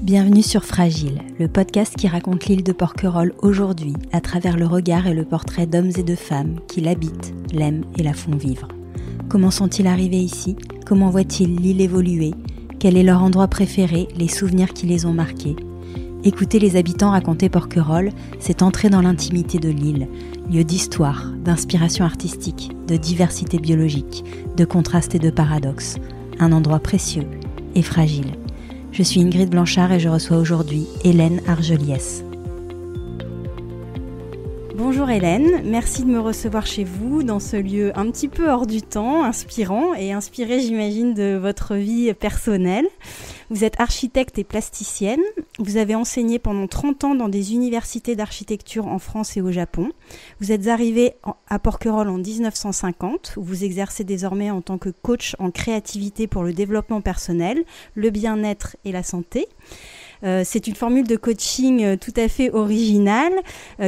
Bienvenue sur Fragile, le podcast qui raconte l'île de Porquerolles aujourd'hui à travers le regard et le portrait d'hommes et de femmes qui l'habitent, l'aiment et la font vivre. Comment sont-ils arrivés ici ? Comment voient-ils l'île évoluer ? Quel est leur endroit préféré, les souvenirs qui les ont marqués ? Écouter les habitants raconter Porquerolles, c'est entrer dans l'intimité de l'île, lieu d'histoire, d'inspiration artistique, de diversité biologique, de contrastes et de paradoxes. Un endroit précieux et fragile. Je suis Ingrid Blanchard et je reçois aujourd'hui Hélène Argeliès. Bonjour Hélène, merci de me recevoir chez vous dans ce lieu un petit peu hors du temps, inspirant et inspiré j'imagine de votre vie personnelle. Vous êtes architecte et plasticienne, vous avez enseigné pendant 30 ans dans des universités d'architecture en France et au Japon. Vous êtes arrivée à Porquerolles en 1950, où vous exercez désormais en tant que coach en créativité pour le développement personnel, le bien-être et la santé. C'est une formule de coaching tout à fait originale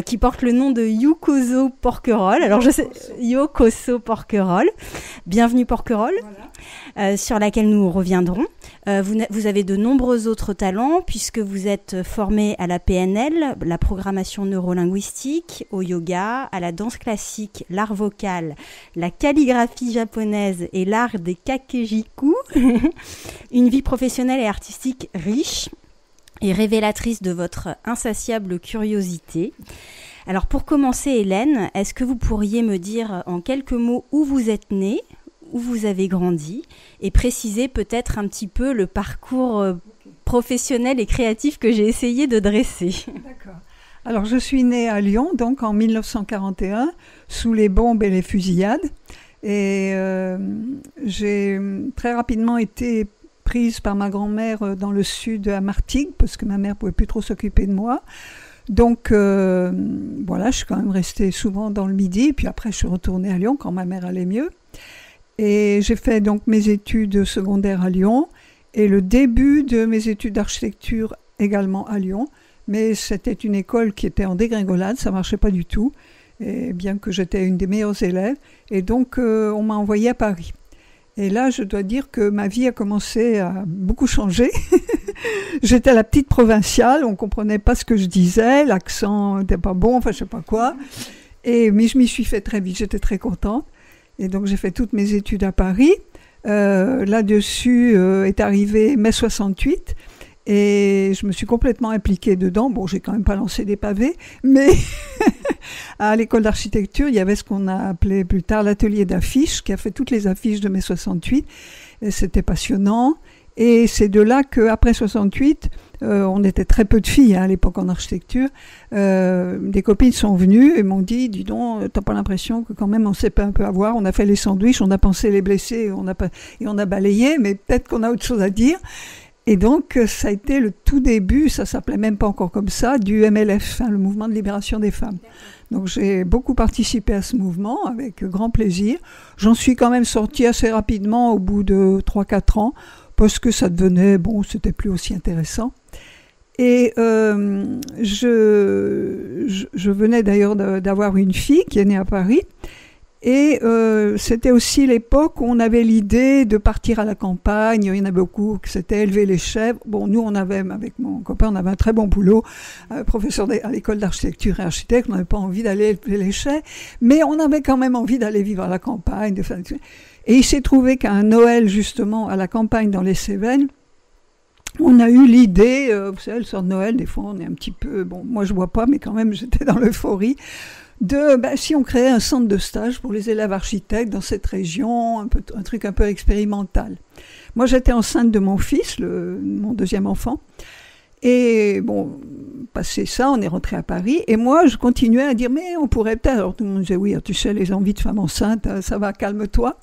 qui porte le nom de Yokoso Porquerolles. Alors je sais, Yokoso Porquerolles. Bienvenue Porquerolles, voilà. Sur laquelle nous reviendrons. Vous avez de nombreux autres talents puisque vous êtes formé à la PNL, la programmation neurolinguistique, au yoga, à la danse classique, l'art vocal, la calligraphie japonaise et l'art des kakejiku. Une vie professionnelle et artistique riche et révélatrice de votre insatiable curiosité. Alors pour commencer Hélène, est-ce que vous pourriez me dire en quelques mots où vous êtes née, où vous avez grandi et préciser peut-être un petit peu le parcours professionnel et créatif que j'ai essayé de dresser. D'accord. Alors je suis née à Lyon, donc en 1941, sous les bombes et les fusillades. Et j'ai très rapidement été prise par ma grand-mère dans le sud à Martigues, parce que ma mère ne pouvait plus trop s'occuper de moi. Donc voilà, je suis quand même restée souvent dans le Midi, puis après je suis retournée à Lyon quand ma mère allait mieux. Et j'ai fait donc mes études secondaires à Lyon, et le début de mes études d'architecture également à Lyon, mais c'était une école qui était en dégringolade, ça ne marchait pas du tout, et bien que j'étais une des meilleures élèves, et donc on m'a envoyée à Paris. Et là, je dois dire que ma vie a commencé à beaucoup changer. J'étais la petite provinciale, on ne comprenait pas ce que je disais, l'accent n'était pas bon, enfin je ne sais pas quoi. Mais je m'y suis fait très vite, j'étais très contente. Et donc j'ai fait toutes mes études à Paris. Là-dessus est arrivé mai 68 et je me suis complètement impliquée dedans. Bon, j'ai quand même pas lancé des pavés, mais à l'école d'architecture, il y avait ce qu'on a appelé plus tard l'atelier d'affiches, qui a fait toutes les affiches de mai 68. Et c'était passionnant. Et c'est de là qu'après 68, on était très peu de filles à l'époque en architecture. Des copines sont venues et m'ont dit, dis donc, t'as pas l'impression que quand même on s'est un peu avoir. On a fait les sandwichs, on a pansé les blessés, on a balayé, mais peut-être qu'on a autre chose à dire. Et donc, ça a été le tout début, ça s'appelait même pas encore comme ça, du MLF, le mouvement de libération des femmes. Donc, j'ai beaucoup participé à ce mouvement avec grand plaisir. J'en suis quand même sortie assez rapidement au bout de 3-4 ans, parce que ça devenait, c'était plus aussi intéressant. Et je venais d'ailleurs d'avoir une fille qui est née à Paris. Et c'était aussi l'époque où on avait l'idée de partir à la campagne. Il y en a beaucoup, c'était élever les chèvres. Bon, nous, on avait, avec mon copain, on avait un très bon boulot, professeur à l'école d'architecture et architecte. On n'avait pas envie d'aller élever les chèvres, mais on avait quand même envie d'aller vivre à la campagne. Et il s'est trouvé qu'à un Noël, justement, à la campagne dans les Cévennes, on a eu l'idée, vous savez, le soir de Noël, des fois, on est un petit peu, moi je bois pas, mais quand même, j'étais dans l'euphorie, si on créait un centre de stage pour les élèves architectes dans cette région, un truc un peu expérimental. Moi, j'étais enceinte de mon fils, mon deuxième enfant, et passé ça, on est rentré à Paris, et moi, je continuais à dire, mais on pourrait peut-être, alors tout le monde disait, oui, tu sais, les envies de femme enceinte, ça va, calme-toi,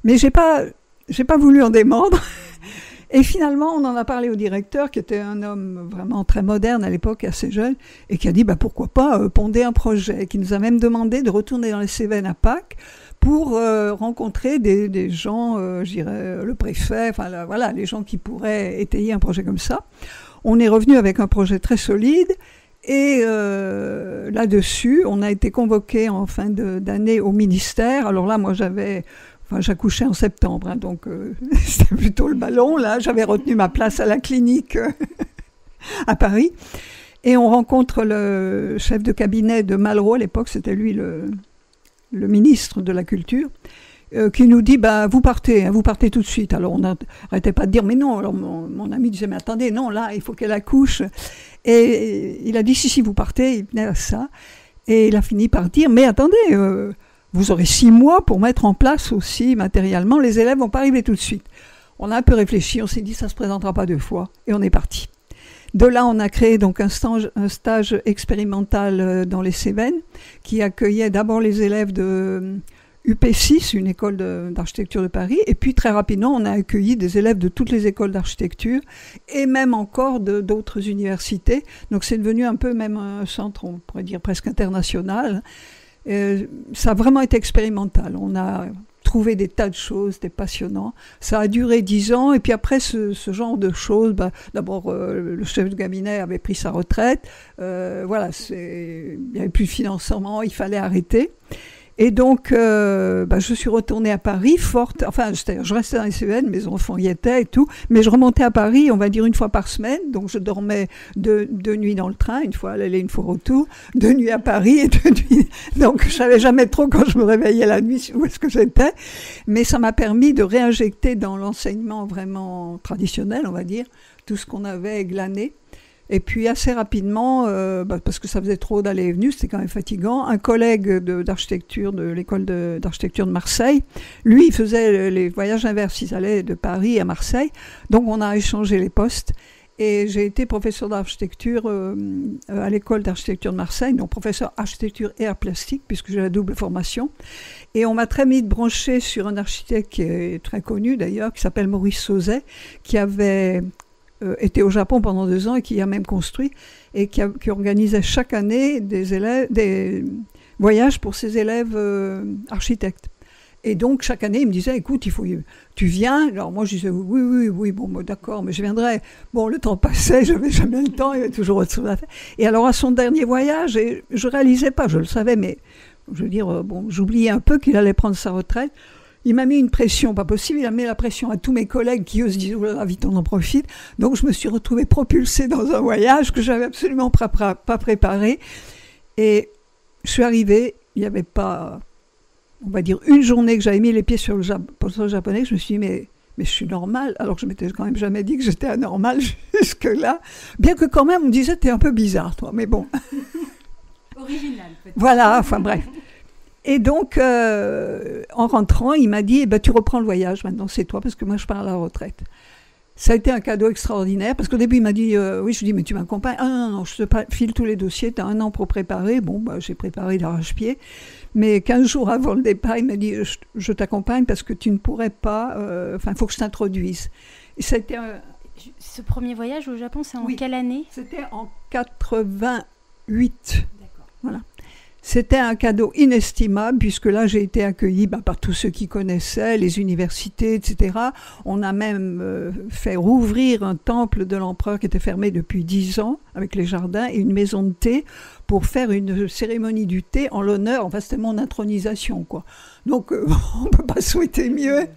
mais j'ai pas voulu en démordre. Et finalement, on en a parlé au directeur, qui était un homme vraiment très moderne à l'époque, assez jeune, et qui a dit pourquoi pas ponder un projet, et qui nous a même demandé de retourner dans les Cévennes à Pâques pour rencontrer des gens, je dirais le préfet, voilà, les gens qui pourraient étayer un projet comme ça. On est revenu avec un projet très solide, et là-dessus, on a été convoqué en fin d'année au ministère. Alors là, moi, j'accouchais en septembre, donc c'était plutôt le ballon, là. J'avais retenu ma place à la clinique à Paris. Et on rencontre le chef de cabinet de Malraux, à l'époque, c'était lui le ministre de la Culture, qui nous dit vous partez tout de suite. Alors on n'arrêtait pas de dire mais non. Alors mon ami disait mais attendez, non, là il faut qu'elle accouche. Et il a dit si vous partez, il venait à ça. Et il a fini par dire mais attendez, vous aurez 6 mois pour mettre en place aussi matériellement, les élèves vont pas arriver tout de suite. On a un peu réfléchi, on s'est dit ça se présentera pas 2 fois et on est parti. De là, on a créé donc un stage expérimental dans les Cévennes qui accueillait d'abord les élèves de UP6, une école d'architecture de Paris, et puis très rapidement, on a accueilli des élèves de toutes les écoles d'architecture et même encore d'autres universités. Donc c'est devenu un peu même un centre, on pourrait dire presque international. Ça a vraiment été expérimental. On a trouvé des tas de choses, c'était passionnant. Ça a duré 10 ans, et puis après ce genre de choses, d'abord le chef de cabinet avait pris sa retraite, voilà, il n'y avait plus de financement, il fallait arrêter. Et donc, je suis retournée à Paris, je restais dans les Cévennes, mes enfants y étaient et tout, mais je remontais à Paris, on va dire 1 fois par semaine, donc je dormais 2 nuits dans le train, 1 fois à l'aller, 1 fois au retour, 2 nuits à Paris et 2 nuits, donc je savais jamais trop quand je me réveillais la nuit où est-ce que j'étais, mais ça m'a permis de réinjecter dans l'enseignement vraiment traditionnel, on va dire, tout ce qu'on avait glané. Et puis assez rapidement, parce que ça faisait trop d'aller et venir, c'était quand même fatigant, un collègue d'architecture de l'école d'architecture de Marseille, lui il faisait les voyages inverses, il allait de Paris à Marseille, donc on a échangé les postes et j'ai été professeur d'architecture à l'école d'architecture de Marseille, donc professeur architecture et art plastique puisque j'ai la double formation, et on m'a très vite branché sur un architecte qui est très connu d'ailleurs, qui s'appelle Maurice Sauzet, qui avait était au Japon pendant 2 ans et qui a même construit et qui organisait chaque année des voyages pour ses élèves architectes. Et donc chaque année il me disait écoute, tu viens. Alors moi je disais oui, bon d'accord, mais je viendrai. Bon, le temps passait, j'avais jamais le temps, il y avait toujours autre chose à faire. Et alors à son dernier voyage, et je réalisais pas, je le savais, mais je veux dire j'oubliais un peu qu'il allait prendre sa retraite. Il m'a mis une pression pas possible, il a mis la pression à tous mes collègues qui eux se disent « Oh là là, vite on en profite ». Donc je me suis retrouvée propulsée dans un voyage que j'avais absolument pas préparé. Et je suis arrivée, il n'y avait pas, on va dire, une journée que j'avais mis les pieds sur le sol japonais, je me suis dit « mais je suis normale ». Alors que je m'étais quand même jamais dit que j'étais anormale jusque-là. Bien que quand même on me disait « T'es un peu bizarre toi », mais bon. Original peut-être. Voilà, enfin bref. Et donc, en rentrant, il m'a dit tu reprends le voyage, maintenant c'est toi, parce que moi je pars à la retraite. Ça a été un cadeau extraordinaire, parce qu'au début il m'a dit oui, je lui ai dit mais tu m'accompagnes. Ah non, je te file tous les dossiers, tu as 1 an pour préparer. Bon, j'ai préparé d'arrache-pied. Mais 15 jours avant le départ, il m'a dit je t'accompagne parce que tu ne pourrais pas, il faut que je t'introduise. Et c'était Ce premier voyage au Japon, c'est en quelle année ? C'était en 88. D'accord. Voilà. C'était un cadeau inestimable, puisque là, j'ai été accueillie par tous ceux qui connaissaient, les universités, etc. On a même fait rouvrir un temple de l'empereur qui était fermé depuis 10 ans, avec les jardins, et une maison de thé, pour faire une cérémonie du thé en l'honneur. Enfin, c'était mon intronisation, quoi. Donc, on ne peut pas souhaiter mieux.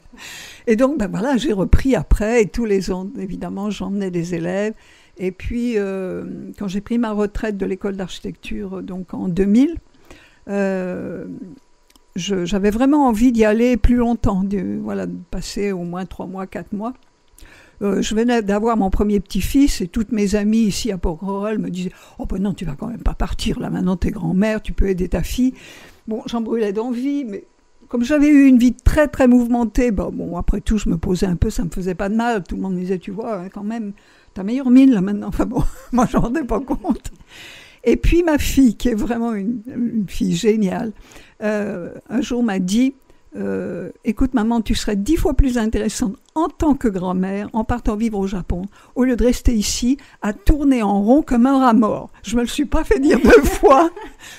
Et donc, voilà, j'ai repris après, et tous les ans, évidemment, j'emmenais des élèves. Et puis, quand j'ai pris ma retraite de l'école d'architecture, donc en 2000, j'avais vraiment envie d'y aller plus longtemps, de passer au moins 3 mois, 4 mois. Je venais d'avoir mon premier petit-fils et toutes mes amies ici à Port-Royal me disaient « Oh ben non, tu vas quand même pas partir, là maintenant t'es grand-mère, tu peux aider ta fille ». Bon, j'en brûlais d'envie, mais comme j'avais eu une vie très très mouvementée, après tout je me posais un peu, ça me faisait pas de mal, tout le monde me disait « Tu vois, quand même, t'as meilleure mine là maintenant ». Enfin bon, moi j'en rendais pas compte. Et puis ma fille, qui est vraiment une fille géniale, un jour m'a dit écoute maman, tu serais 10 fois plus intéressante en tant que grand-mère en partant vivre au Japon, au lieu de rester ici à tourner en rond comme un rat mort. Je me le suis pas fait dire 2 fois,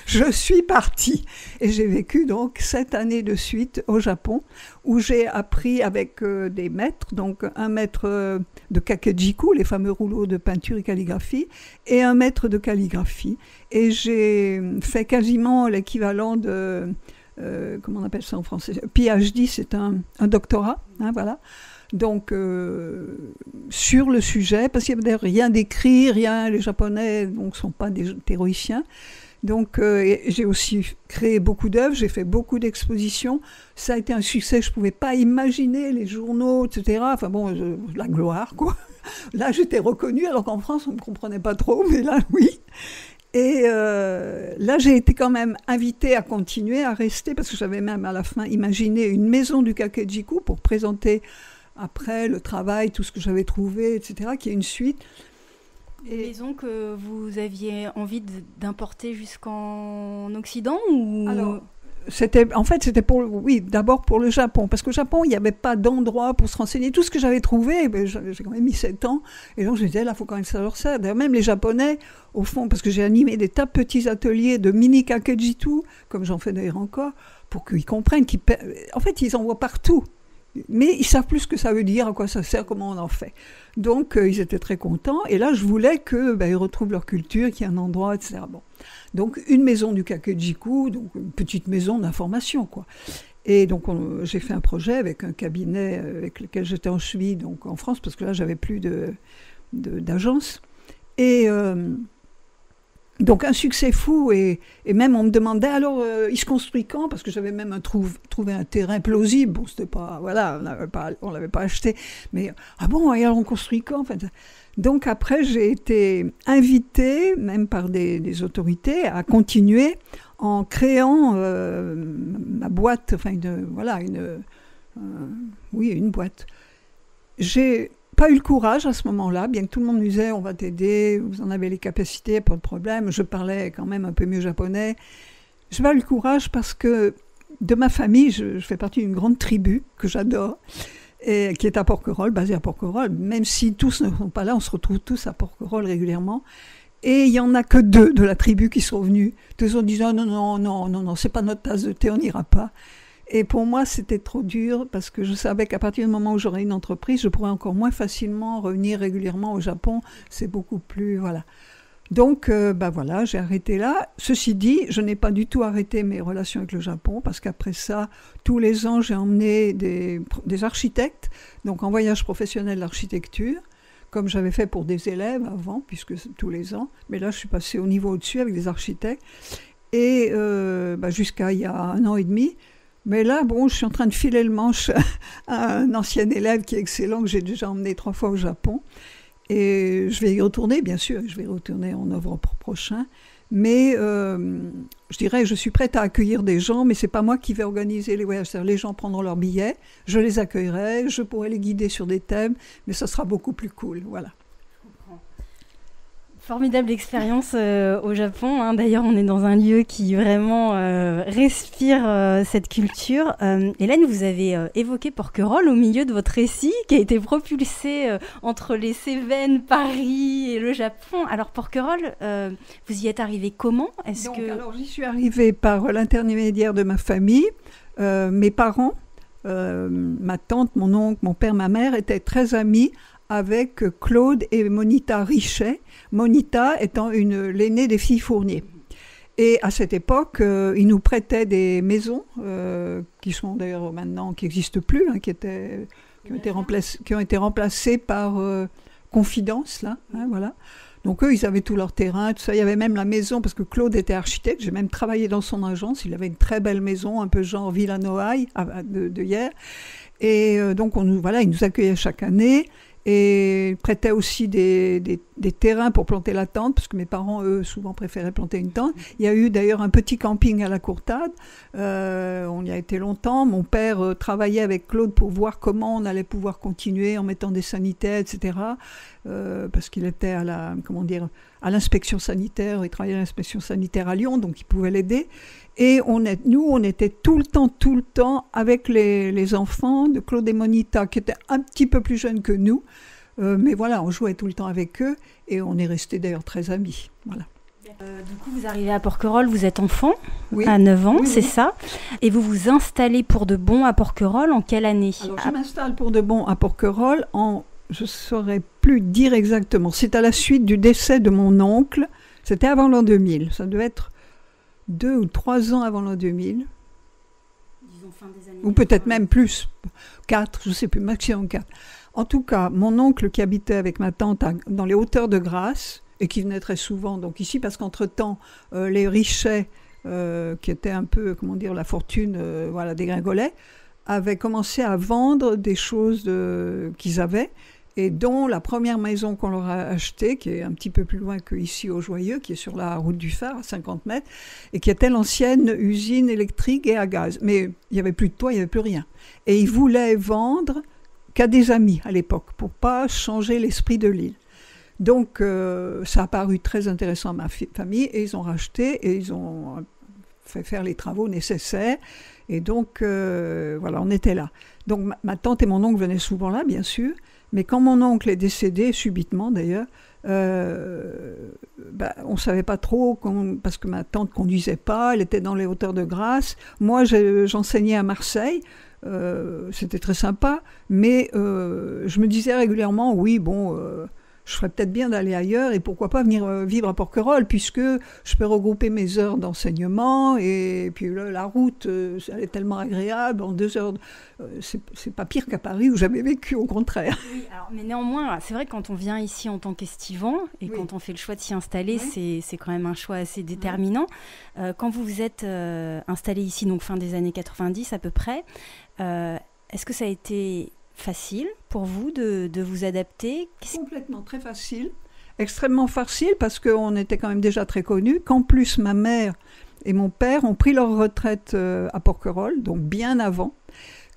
je suis partie. Et j'ai vécu donc 7 années de suite au Japon, où j'ai appris avec des maîtres, donc un maître de kakejiku, les fameux rouleaux de peinture et calligraphie, et un maître de calligraphie. Et j'ai fait quasiment l'équivalent de comment on appelle ça en français ? PhD, c'est un doctorat, voilà. Donc, sur le sujet, parce qu'il n'y avait d'ailleurs rien d'écrit, rien, les Japonais ne sont pas des théoriciens. Donc, j'ai aussi créé beaucoup d'œuvres, j'ai fait beaucoup d'expositions. Ça a été un succès, je ne pouvais pas imaginer les journaux, etc. Enfin bon, la gloire, quoi. Là, j'étais reconnue, alors qu'en France, on ne me comprenait pas trop, mais là, oui. Et là, j'ai été quand même invitée à continuer, à rester, parce que j'avais même à la fin imaginé une maison du Kakejiku pour présenter après le travail, tout ce que j'avais trouvé, etc., qui est une suite. Une maison que vous aviez envie d'importer jusqu'en Occident ou... Alors, c'était d'abord pour le Japon, parce qu'au Japon, il n'y avait pas d'endroit pour se renseigner. Tout ce que j'avais trouvé, j'ai quand même mis 7 ans, et donc je me disais, là, il faut quand même savoir ça. D'ailleurs, même les Japonais, au fond, parce que j'ai animé des tas de petits ateliers de mini kakejitu, comme j'en fais d'ailleurs encore, pour qu'ils comprennent, en fait, ils en voient partout. Mais ils savent plus ce que ça veut dire, à quoi ça sert, comment on en fait. Donc, ils étaient très contents. Et là, je voulais qu'ils retrouvent leur culture, qu'il y ait un endroit, etc. Bon. Donc, une maison du Kakejiku, donc une petite maison d'information, quoi. Et donc, j'ai fait un projet avec un cabinet avec lequel j'étais en cheville, donc en France, parce que là, j'avais plus d'agence. Et... donc un succès fou, et même on me demandait alors il se construit quand, parce que j'avais même trouvé un terrain plausible. Bon, c'était pas, voilà, on l'avait pas acheté, mais ah bon, et alors on construit quand, enfin, donc après j'ai été invitée même par des autorités à continuer en créant ma boîte, enfin une boîte. J'ai pas eu le courage à ce moment-là, bien que tout le monde me disait on va t'aider, vous en avez les capacités, pas de problème. Je parlais quand même un peu mieux japonais. Je n'ai pas eu le courage parce que de ma famille, je fais partie d'une grande tribu que j'adore, et qui est à Porquerolles, basée à Porquerolles. Même si tous ne sont pas là, on se retrouve tous à Porquerolles régulièrement. Et il n'y en a que 2 de la tribu qui sont venus. Tous en disant non, c'est pas notre tasse de thé, on n'ira pas. Et pour moi, c'était trop dur parce que je savais qu'à partir du moment où j'aurais une entreprise, je pourrais encore moins facilement revenir régulièrement au Japon. C'est beaucoup plus... Voilà. Donc, voilà, j'ai arrêté là. Ceci dit, je n'ai pas du tout arrêté mes relations avec le Japon parce qu'après ça, tous les ans, j'ai emmené des architectes, donc en voyage professionnel d'architecture, comme j'avais fait pour des élèves avant, puisque c'est tous les ans. Mais là, je suis passée au niveau au-dessus avec des architectes. Et jusqu'à il y a 1 an et demi, mais là, bon, je suis en train de filer le manche à un ancien élève qui est excellent, que j'ai déjà emmené 3 fois au Japon. Et je vais y retourner, bien sûr, je vais y retourner en novembre prochain. Mais je dirais, je suis prête à accueillir des gens, mais ce n'est pas moi qui vais organiser les voyages. C'est-à-dire, les gens prendront leurs billets, je les accueillerai, je pourrai les guider sur des thèmes, mais ça sera beaucoup plus cool, voilà. Formidable expérience au Japon. Hein. D'ailleurs, on est dans un lieu qui vraiment respire cette culture. Hélène, vous avez évoqué Porquerolles au milieu de votre récit, qui a été propulsé entre les Cévennes, Paris et le Japon. Alors, Porquerolles, vous y êtes arrivée comment ? Alors, j'y suis arrivée par l'intermédiaire de ma famille. Mes parents, ma tante, mon oncle, mon père, ma mère étaient très amis avec Claude et Monita Richet, Monita étant l'aînée des filles Fournier. Et à cette époque, ils nous prêtaient des maisons, qui sont d'ailleurs maintenant, qui n'existent plus, hein, qui ont été remplacées par Confidence, là, hein, voilà. Donc eux, ils avaient tout leur terrain, tout ça. Il y avait même la maison, parce que Claude était architecte, j'ai même travaillé dans son agence, il avait une très belle maison, un peu genre Villa Noailles de hier. Et donc, il nous accueillait chaque année. Et prêtait aussi des terrains pour planter la tente, parce que mes parents, eux, souvent préféraient planter une tente. Il y a eu d'ailleurs un petit camping à la Courtade. On y a été longtemps. Mon père travaillait avec Claude pour voir comment on allait pouvoir continuer en mettant des sanitaires, etc. Parce qu'il était à l'inspection sanitaire. Il travaillait à l'inspection sanitaire à Lyon, donc il pouvait l'aider. Et on était tout le temps avec les enfants de Claude et Monita, qui étaient un petit peu plus jeunes que nous. Mais voilà, on jouait tout le temps avec eux et on est restés d'ailleurs très amis. Voilà. Du coup, vous arrivez à Porquerolles, vous êtes enfant, oui. À 9 ans, oui, c'est oui. ça. Et vous vous installez pour de bon à Porquerolles en quelle année ? Alors, je m'installe pour de bon à Porquerolles je ne saurais plus dire exactement. C'est à la suite du décès de mon oncle. C'était avant l'an 2000. Ça devait être 2 ou 3 ans avant l'an 2000. Disons donc fin des années ou peut-être 90. même plus, 4, je ne sais plus, maximum 4. En tout cas, mon oncle qui habitait avec ma tante dans les hauteurs de Grasse, et qui venait très souvent donc ici, parce qu'entre-temps, les Richet, qui étaient un peu, comment dire, la fortune dégringolait, avaient commencé à vendre des choses qu'ils avaient, et dont la première maison qu'on leur a achetée, qui est un petit peu plus loin qu'ici au Joyeux, qui est sur la route du phare, à 50 mètres, et qui était l'ancienne usine électrique et à gaz. Mais il n'y avait plus de toit, il n'y avait plus rien. Et ils voulaient vendre qu'à des amis à l'époque, pour ne pas changer l'esprit de l'île. Donc, ça a paru très intéressant à ma famille, et ils ont racheté, et ils ont fait faire les travaux nécessaires. Et donc, on était là. Donc, ma tante et mon oncle venaient souvent là, bien sûr. Mais quand mon oncle est décédé, subitement d'ailleurs, on ne savait pas trop, parce que ma tante ne conduisait pas, elle était dans les hauteurs de Grasse. Moi, j'enseignais à Marseille, c'était très sympa, mais je me disais régulièrement, je ferais peut-être bien d'aller ailleurs et pourquoi pas venir vivre à Porquerolles, puisque je peux regrouper mes heures d'enseignement et puis là, la route, elle est tellement agréable, en 2 heures, c'est pas pire qu'à Paris où j'avais vécu, au contraire. Oui, mais néanmoins, c'est vrai que quand on vient ici en tant qu'estivant et quand on fait le choix de s'y installer, c'est quand même un choix assez déterminant. Quand vous vous êtes installé ici, donc fin des années 90 à peu près, est-ce que ça a été facile pour vous de vous adapter? Complètement, très facile, extrêmement facile parce qu'on était quand même déjà très connus, qu'en plus ma mère et mon père ont pris leur retraite à Porquerolles, donc bien avant,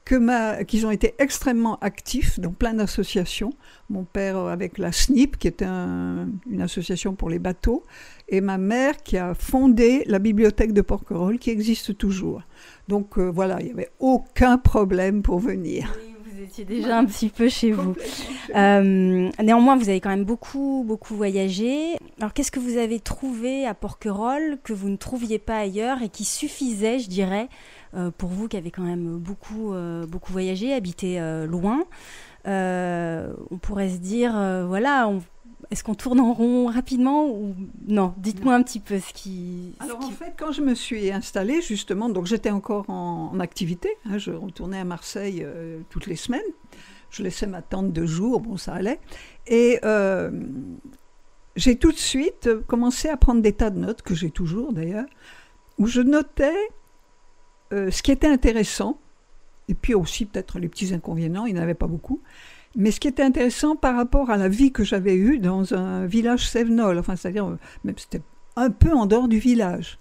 qu'ils ont été extrêmement actifs dans plein d'associations. Mon père avec la SNIP, qui était une association pour les bateaux, et ma mère qui a fondé la bibliothèque de Porquerolles, qui existe toujours. Donc il n'y avait aucun problème pour venir. Oui. Vous étiez déjà un petit peu chez vous. Néanmoins, vous avez quand même beaucoup voyagé. Alors, qu'est-ce que vous avez trouvé à Porquerolles que vous ne trouviez pas ailleurs et qui suffisait, je dirais, pour vous qui avez quand même beaucoup voyagé, habité loin? On pourrait se dire, est-ce qu'on tourne en rond rapidement ou non? Dites-moi un petit peu ce qui... Alors en fait, quand je me suis installée, justement, donc j'étais encore en activité, je retournais à Marseille toutes les semaines, je laissais ma tante 2 jours, ça allait, et j'ai tout de suite commencé à prendre des tas de notes, que j'ai toujours d'ailleurs, où je notais ce qui était intéressant, et puis aussi peut-être les petits inconvénients, il n'y en avait pas beaucoup. Mais ce qui était intéressant par rapport à la vie que j'avais eue dans un village cévenol, c'est-à-dire même c'était un peu en dehors du village,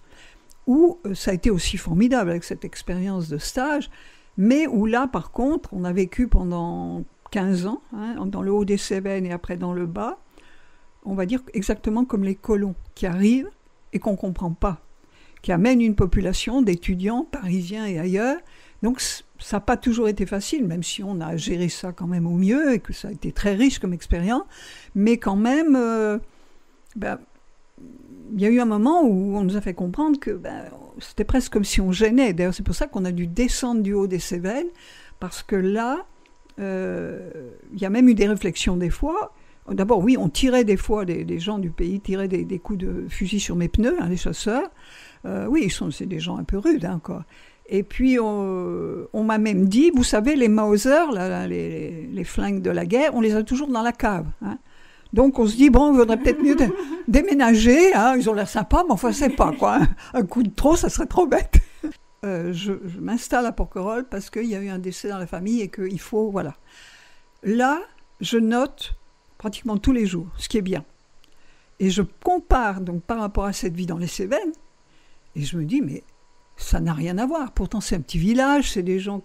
où ça a été aussi formidable avec cette expérience de stage, mais où là, par contre, on a vécu pendant 15 ans, dans le haut des Cévennes et après dans le bas, on va dire exactement comme les colons qui arrivent et qu'on ne comprend pas, qui amènent une population d'étudiants parisiens et ailleurs. Donc, ça n'a pas toujours été facile, même si on a géré ça quand même au mieux et que ça a été très riche comme expérience. Mais quand même, il y a eu un moment où on nous a fait comprendre que c'était presque comme si on gênait. D'ailleurs, c'est pour ça qu'on a dû descendre du haut des Cévennes, parce que là, il y a même eu des réflexions des fois. D'abord, oui, on tirait des fois, des gens du pays tiraient des coups de fusil sur mes pneus, les chasseurs. C'est des gens un peu rudes, quoi. Et puis, on m'a même dit, vous savez, les Mauser, les flingues de la guerre, on les a toujours dans la cave. Donc, on se dit, il vaudrait peut-être mieux déménager. Ils ont l'air sympas, mais enfin, c'est pas, quoi. Un coup de trop, ça serait trop bête. Je m'installe à Porquerolles parce qu'il y a eu un décès dans la famille et qu'il faut, voilà. Là, je note pratiquement tous les jours, ce qui est bien. Et je compare, donc, par rapport à cette vie dans les Cévennes, et je me dis, mais ça n'a rien à voir. Pourtant, c'est un petit village, c'est des gens...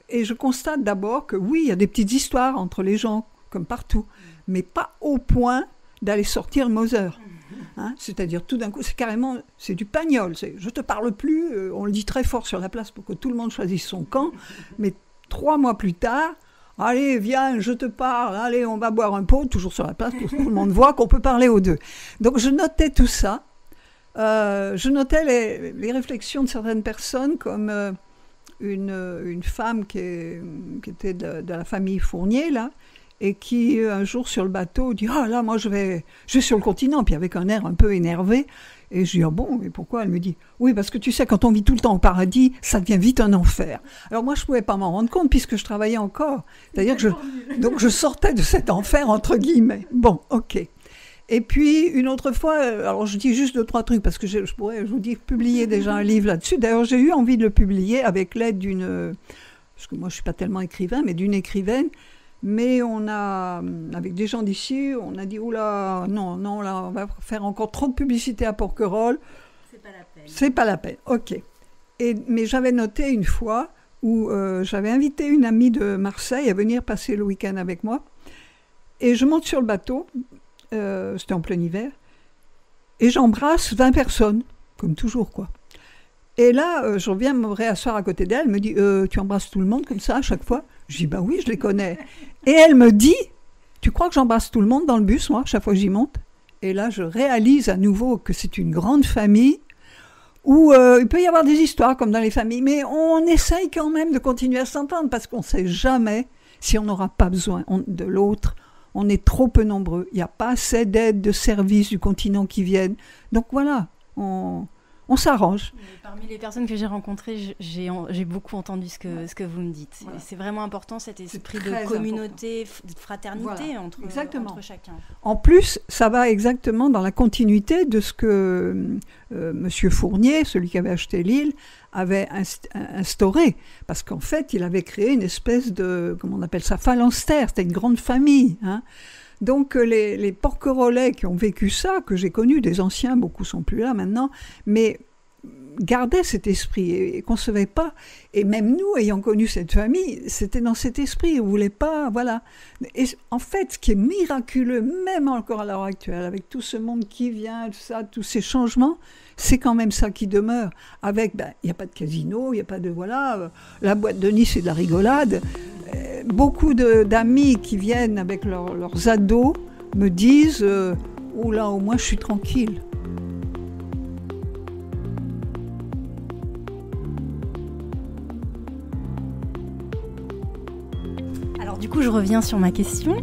Et je constate d'abord que oui, il y a des petites histoires entre les gens, comme partout, mais pas au point d'aller sortir le Mauser. C'est-à-dire, tout d'un coup, c'est du pagnol. Je te parle plus, on le dit très fort sur la place pour que tout le monde choisisse son camp, mais 3 mois plus tard, allez, viens, je te parle, allez, on va boire un pot, toujours sur la place, pour que tout le monde voit qu'on peut parler aux deux. Donc, je notais tout ça. Je notais les réflexions de certaines personnes, comme une femme qui était de la famille Fournier, là, et qui, un jour sur le bateau, dit « Ah là, moi je vais sur le continent », puis avec un air un peu énervé, Et je dis, ah bon, mais pourquoi? Elle me dit, oui, parce que tu sais, quand on vit tout le temps au paradis, ça devient vite un enfer. Alors moi, je ne pouvais pas m'en rendre compte puisque je travaillais encore. C'est-à-dire que donc je sortais de cet enfer, entre guillemets. Bon, ok. Et puis, une autre fois, alors je dis juste 2-3 trucs, parce que je pourrais, je vous dis, publier déjà un livre là-dessus. D'ailleurs, j'ai eu envie de le publier avec l'aide d'une, parce que moi, je ne suis pas tellement écrivain, mais d'une écrivaine. Mais on a, avec des gens d'ici, on a dit, oula, non, là, on va faire encore trop de publicité à Porquerolles. C'est pas la peine. C'est pas la peine, ok. Mais j'avais noté une fois où j'avais invité une amie de Marseille à venir passer le week-end avec moi. Et je monte sur le bateau, c'était en plein hiver, et j'embrasse 20 personnes, comme toujours, quoi. Et là, je reviens me réasseoir à côté d'elle, elle me dit, tu embrasses tout le monde comme ça à chaque fois? Je dis, bah oui, je les connais. Et elle me dit, tu crois que j'embrasse tout le monde dans le bus, moi, chaque fois que j'y monte? Et là, je réalise à nouveau que c'est une grande famille, où il peut y avoir des histoires comme dans les familles, mais on essaye quand même de continuer à s'entendre, parce qu'on ne sait jamais si on n'aura pas besoin de l'autre. On est trop peu nombreux. Il n'y a pas assez d'aide, de services du continent qui viennent. Donc voilà, on s'arrange. Parmi les personnes que j'ai rencontrées, j'ai beaucoup entendu ce que vous me dites. Voilà. C'est vraiment important, cet esprit de communauté, de fraternité entre chacun. En plus, ça va exactement dans la continuité de ce que Monsieur Fournier, celui qui avait acheté l'île, avait instauré. Parce qu'en fait, il avait créé une espèce de, comment on appelle ça, phalanstère. C'était une grande famille, hein. Donc les Porquerolais qui ont vécu ça, que j'ai connu, des anciens, beaucoup sont plus là maintenant, mais gardaient cet esprit et concevaient pas. Et même nous, ayant connu cette famille, c'était dans cet esprit, on voulait pas, voilà. Et en fait, ce qui est miraculeux, même encore à l'heure actuelle, avec tout ce monde qui vient, tout ça, tous ces changements, c'est quand même ça qui demeure. Avec, il n'y a pas de casino, il n'y a pas de, la boîte de nuit, c'est de la rigolade. Beaucoup d'amis qui viennent avec leurs ados me disent « Oh là, au moins je suis tranquille ». Alors du coup, je reviens sur ma question.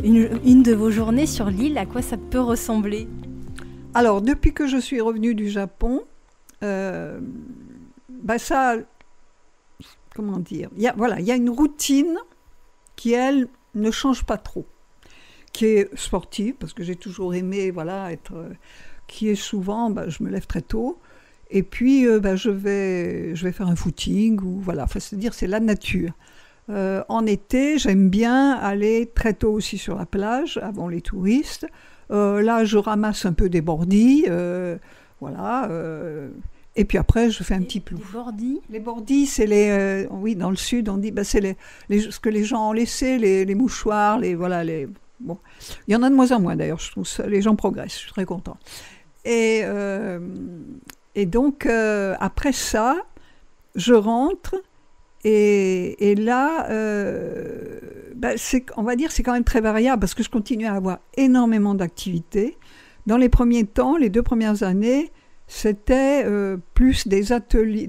Une de vos journées sur l'île, à quoi ça peut ressembler? Alors, depuis que je suis revenue du Japon, ça... Comment dire? Il y a une routine qui, elle, ne change pas trop, qui est sportive, parce que j'ai toujours aimé qui est souvent, je me lève très tôt, et puis je vais faire un footing, ou c'est-à-dire c'est la nature. En été, j'aime bien aller très tôt aussi sur la plage, avant les touristes. Là, je ramasse un peu des bordilles, et puis après, je fais un petit plouf. Les bordilles? Les bordilles, c'est oui, dans le sud, on dit, c'est ce que les gens ont laissé, les mouchoirs, bon. Il y en a de moins en moins, d'ailleurs, je trouve ça, les gens progressent, je suis très content. Et donc, après ça, je rentre, et là, on va dire, c'est quand même très variable, parce que je continue à avoir énormément d'activités. Dans les premiers temps, les 2 premières années, c'était plus des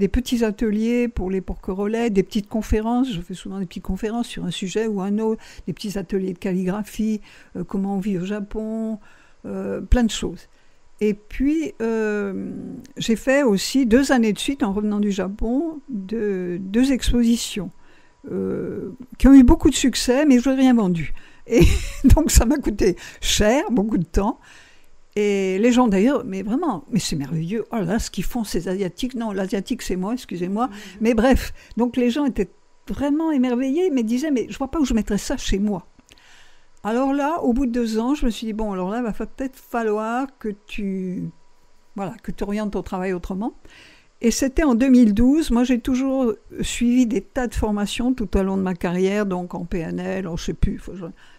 petits ateliers pour les Porquerolais, des petites conférences. Je fais souvent des petites conférences sur un sujet ou un autre, des petits ateliers de calligraphie, comment on vit au Japon, plein de choses. Et puis, j'ai fait aussi 2 années de suite, en revenant du Japon, 2 expositions qui ont eu beaucoup de succès, mais je n'ai rien vendu. Et donc, ça m'a coûté cher, beaucoup de temps. Et les gens d'ailleurs, mais c'est merveilleux, oh là, ce qu'ils font ces Asiatiques, non, l'Asiatique c'est moi, excusez-moi, mais bref, donc les gens étaient vraiment émerveillés, mais disaient, mais je ne vois pas où je mettrais ça chez moi. Alors là, au bout de 2 ans, je me suis dit, bon, alors là, il va peut-être falloir que tu orientes ton travail autrement. Et c'était en 2012, moi j'ai toujours suivi des tas de formations tout au long de ma carrière, donc en PNL, je ne sais plus,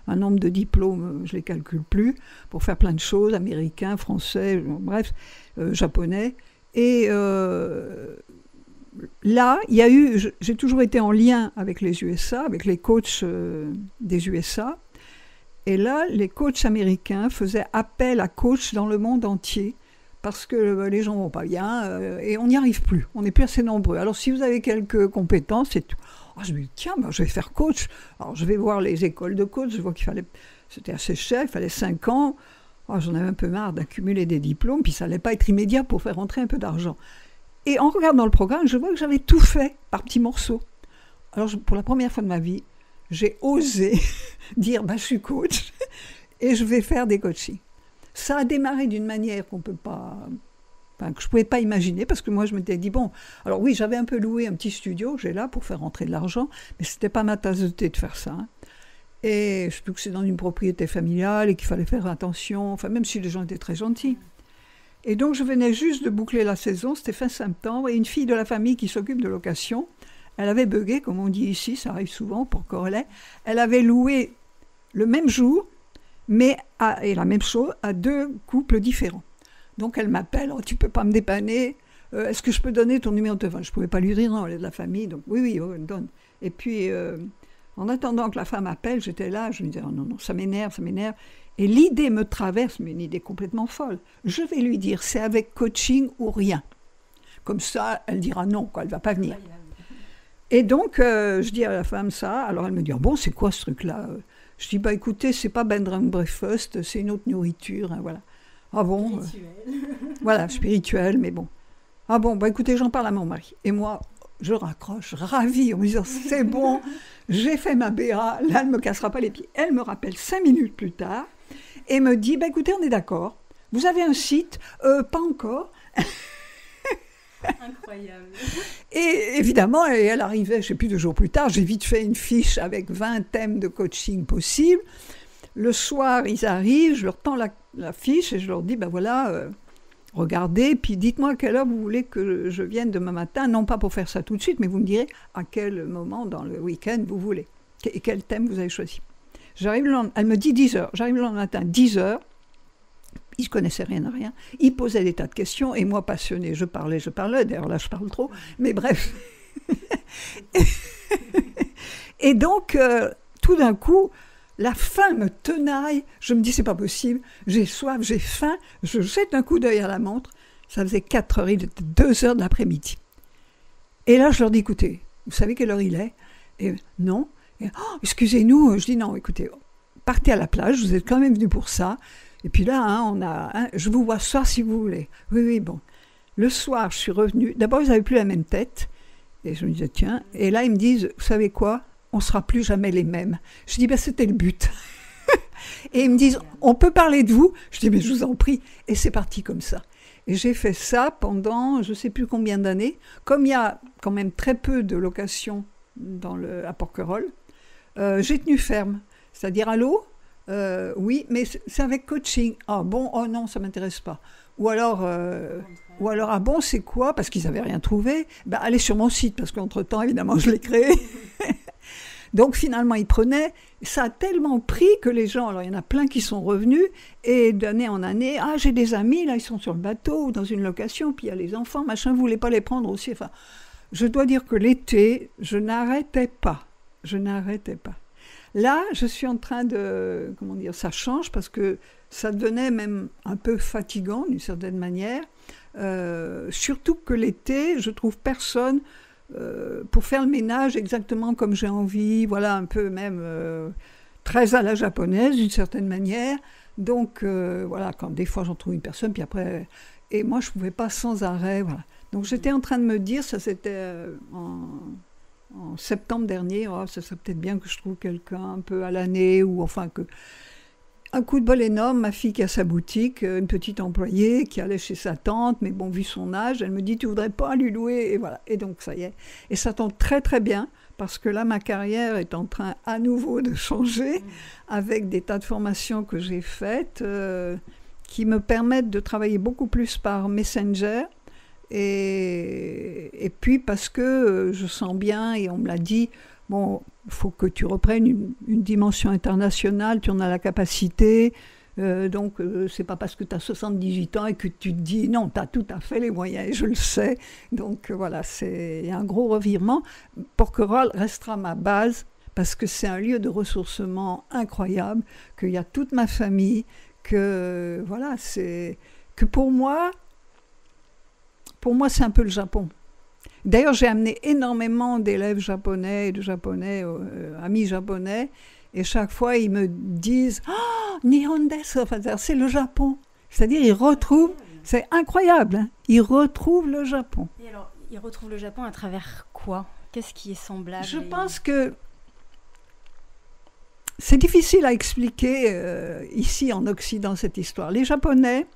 un nombre de diplômes, je ne les calcule plus, pour faire plein de choses, américains, français, bref, japonais. Et là, j'ai toujours été en lien avec les USA, avec les coachs des USA. Et là, les coachs américains faisaient appel à coachs dans le monde entier, parce que les gens ne vont pas bien et on n'y arrive plus, on n'est plus assez nombreux. Alors si vous avez quelques compétences, c'est tout. Je me dis, tiens, je vais faire coach. Alors je vais voir les écoles de coach, je vois c'était assez cher, il fallait 5 ans. Oh, j'en avais un peu marre d'accumuler des diplômes, puis ça n'allait pas être immédiat pour faire rentrer un peu d'argent. Et en regardant le programme, je vois que j'avais tout fait par petits morceaux. Alors, pour la première fois de ma vie, j'ai osé dire, je suis coach et je vais faire des coachings. Ça a démarré d'une manière que je ne pouvais pas imaginer, parce que moi, je m'étais dit, alors oui, j'avais un peu loué un petit studio que j'ai là pour faire rentrer de l'argent, mais ce n'était pas ma tasse de thé de faire ça. Et surtout que c'est dans une propriété familiale et qu'il fallait faire attention, même si les gens étaient très gentils. Et donc, je venais juste de boucler la saison, c'était fin septembre, et une fille de la famille qui s'occupe de location, elle avait bugué, comme on dit ici, ça arrive souvent pour Corlay, elle avait loué le même jour, et la même chose, à 2 couples différents. Donc, elle m'appelle, tu ne peux pas me dépanner, est-ce que je peux donner ton numéro de téléphone? Je ne pouvais pas lui dire non, elle est de la famille, donc oui, donne. Et puis, en attendant que la femme appelle, j'étais là, je me disais, non, ça m'énerve. Et l'idée me traverse, mais une idée complètement folle. Je vais lui dire, c'est avec coaching ou rien. Comme ça, elle dira non, elle ne va pas venir. Et donc, je dis à la femme ça, alors elle me dit, c'est quoi ce truc-là? Je dis, écoutez, c'est pas bed and breakfast, c'est une autre nourriture, voilà. Ah bon voilà, spirituel, mais bon. Ah bon, écoutez, j'en parle à mon mari. Et moi, je raccroche, ravie, en me disant, c'est bon, j'ai fait ma BA, là, elle ne me cassera pas les pieds. Elle me rappelle 5 minutes plus tard et me dit, écoutez, on est d'accord, vous avez un site? Pas encore. Incroyable. Et évidemment, elle arrivait, je ne sais plus, 2 jours plus tard, j'ai vite fait une fiche avec 20 thèmes de coaching possibles. Le soir, ils arrivent, je leur tends la fiche et je leur dis, regardez, puis dites-moi à quelle heure vous voulez que je vienne demain matin, non pas pour faire ça tout de suite, mais vous me direz à quel moment dans le week-end vous voulez, et quel thème vous avez choisi. Elle me dit 10h, j'arrive le lendemain matin, 10h, ils ne connaissaient rien à rien, ils posaient des tas de questions, et moi, passionnée, je parlais, d'ailleurs là je parle trop, mais bref. Et donc, tout d'un coup, la faim me tenaille, je me dis c'est pas possible, j'ai soif, j'ai faim, je jette un coup d'œil à la montre, ça faisait 4h, il était 2h de l'après-midi. Et là je leur dis, écoutez, vous savez quelle heure il est? Et non. Et, excusez-nous, je dis non, écoutez, partez à la plage, vous êtes quand même venus pour ça, et puis là, je vous vois ce soir si vous voulez. Oui, bon. Le soir, je suis revenue, d'abord ils n'avaient plus la même tête, et je me disais tiens, et là ils me disent, vous savez quoi? On ne sera plus jamais les mêmes. Je dis, c'était le but. Et ils me disent, on peut parler de vous? Je dis, mais je vous en prie. Et c'est parti comme ça. Et j'ai fait ça pendant, je ne sais plus combien d'années. Comme il y a quand même très peu de locations à Porquerolles, j'ai tenu ferme. C'est-à-dire, allô? Oui, mais c'est avec coaching. Ah bon? Oh non, ça ne m'intéresse pas. Ou alors, ah bon, c'est quoi? Parce qu'ils n'avaient rien trouvé. Allez sur mon site, parce qu'entre-temps, évidemment, je l'ai créé. Donc finalement, ils prenaient, ça a tellement pris que les gens, alors il y en a plein qui sont revenus, et d'année en année, j'ai des amis, là ils sont sur le bateau, ou dans une location, puis il y a les enfants, machin, vous voulez pas les prendre aussi? Enfin, je dois dire que l'été, je n'arrêtais pas. Là, je suis en train de, ça change, parce que ça devenait même un peu fatigant, d'une certaine manière, surtout que l'été, je trouve personne pour faire le ménage exactement comme j'ai envie, voilà, un peu même très à la japonaise d'une certaine manière. Donc voilà, quand des fois j'en trouve une personne, puis après, et moi je ne pouvais pas sans arrêt, voilà. Donc j'étais en train de me dire, ça c'était en septembre dernier, ça serait peut-être bien que je trouve quelqu'un un peu à l'année, ou enfin que... Un coup de bol énorme, ma fille qui a sa boutique, une petite employée qui allait chez sa tante, mais bon, vu son âge, elle me dit, tu voudrais pas lui louer? Et voilà, et donc ça y est. Et ça tombe très très bien, parce que là, ma carrière est en train à nouveau de changer, avec des tas de formations que j'ai faites, qui me permettent de travailler beaucoup plus par Messenger, et puis parce que je sens bien, et on me l'a dit, bon, il faut que tu reprennes une dimension internationale, tu en as la capacité, donc c'est pas parce que tu as 78 ans et que tu te dis non, tu as tout à fait les moyens, et je le sais, donc voilà, il y a un gros revirement. Porquerolles restera ma base, parce que c'est un lieu de ressourcement incroyable, qu'il y a toute ma famille, que voilà, que pour moi c'est un peu le Japon. D'ailleurs, j'ai amené énormément d'élèves japonais et de japonais, amis japonais, Et chaque fois, ils me disent « Oh, Nihon desu », enfin, c'est le Japon. C'est-à-dire, ils retrouvent, c'est incroyable, hein, ils retrouvent le Japon. Et alors, ils retrouvent le Japon à travers quoi? Qu'est-ce qui est semblable? Je pense que c'est difficile à expliquer ici en Occident, cette histoire. Les Japonais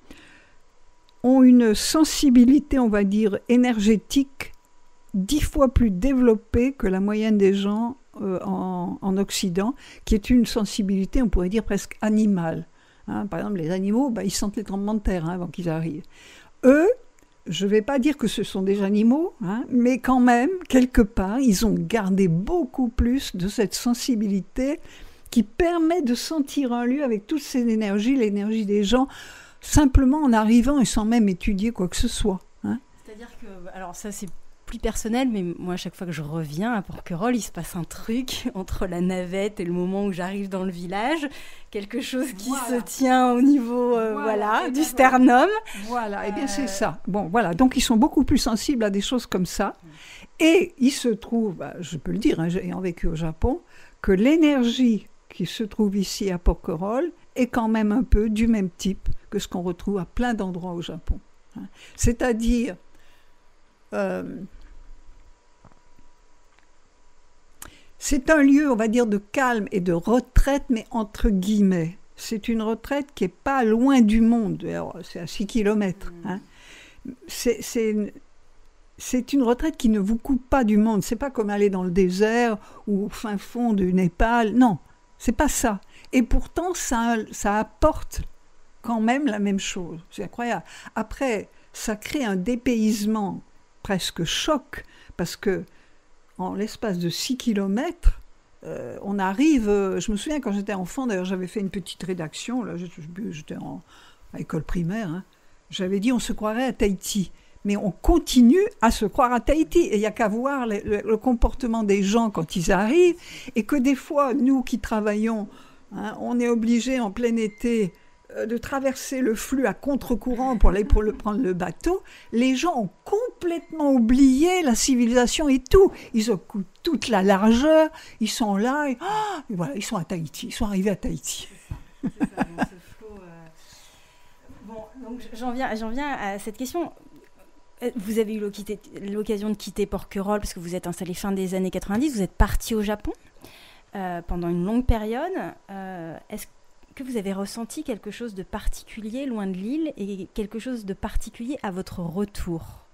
ont une sensibilité, on va dire, énergétique 10 fois plus développée que la moyenne des gens en Occident, qui est une sensibilité, on pourrait dire, presque animale. Hein, par exemple, les animaux, ils sentent les tremblements de terre avant qu'ils arrivent. Eux, je ne vais pas dire que ce sont des animaux, hein, mais quand même, quelque part, ils ont gardé beaucoup plus de cette sensibilité qui permet de sentir un lieu avec toute cette énergie, l'énergie des gens, simplement en arrivant et sans même étudier quoi que ce soit. Hein. C'est-à-dire que, alors ça c'est plus personnel, mais moi à chaque fois que je reviens à Porquerolles, il se passe un truc entre la navette et le moment où j'arrive dans le village, quelque chose qui se tient au niveau du sternum. Voilà, et bien c'est ça. Bon, voilà, donc ils sont beaucoup plus sensibles à des choses comme ça. Et il se trouve, je peux le dire, hein, ayant vécu au Japon, que l'énergie qui se trouve ici à Porquerolles est quand même un peu du même type que ce qu'on retrouve à plein d'endroits au Japon. Hein. C'est-à-dire... c'est un lieu, on va dire, de calme et de retraite, mais entre guillemets. C'est une retraite qui n'est pas loin du monde. Alors, c'est à 6 kilomètres. Hein. C'est une retraite qui ne vous coupe pas du monde. Ce n'est pas comme aller dans le désert ou au fin fond du Népal. Non, ce n'est pas ça. Et pourtant, ça apporte quand même la même chose. C'est incroyable. Après, ça crée un dépaysement presque choc, parce que en l'espace de 6 kilomètres, on arrive... je me souviens, quand j'étais enfant, d'ailleurs, j'avais fait une petite rédaction, là, j'étais à l'école primaire, hein, j'avais dit on se croirait à Tahiti. Mais on continue à se croire à Tahiti. Et il n'y a qu'à voir le comportement des gens quand ils arrivent, et que des fois, nous qui travaillons, hein, on est obligés en plein été de traverser le flux à contre-courant pour prendre le bateau. Les gens ont complètement oublié la civilisation et tout. Ils occupent toute la largeur, ils sont là, et voilà, ils sont à Tahiti, ils sont arrivés à Tahiti. C'est ça, donc ce flot, Bon, donc j'en viens à cette question. Vous avez eu l'occasion de quitter Porquerolles parce que vous êtes installé fin des années 90, vous êtes parti au Japon pendant une longue période. Est-ce que vous avez ressenti quelque chose de particulier loin de l'île et quelque chose de particulier à votre retour?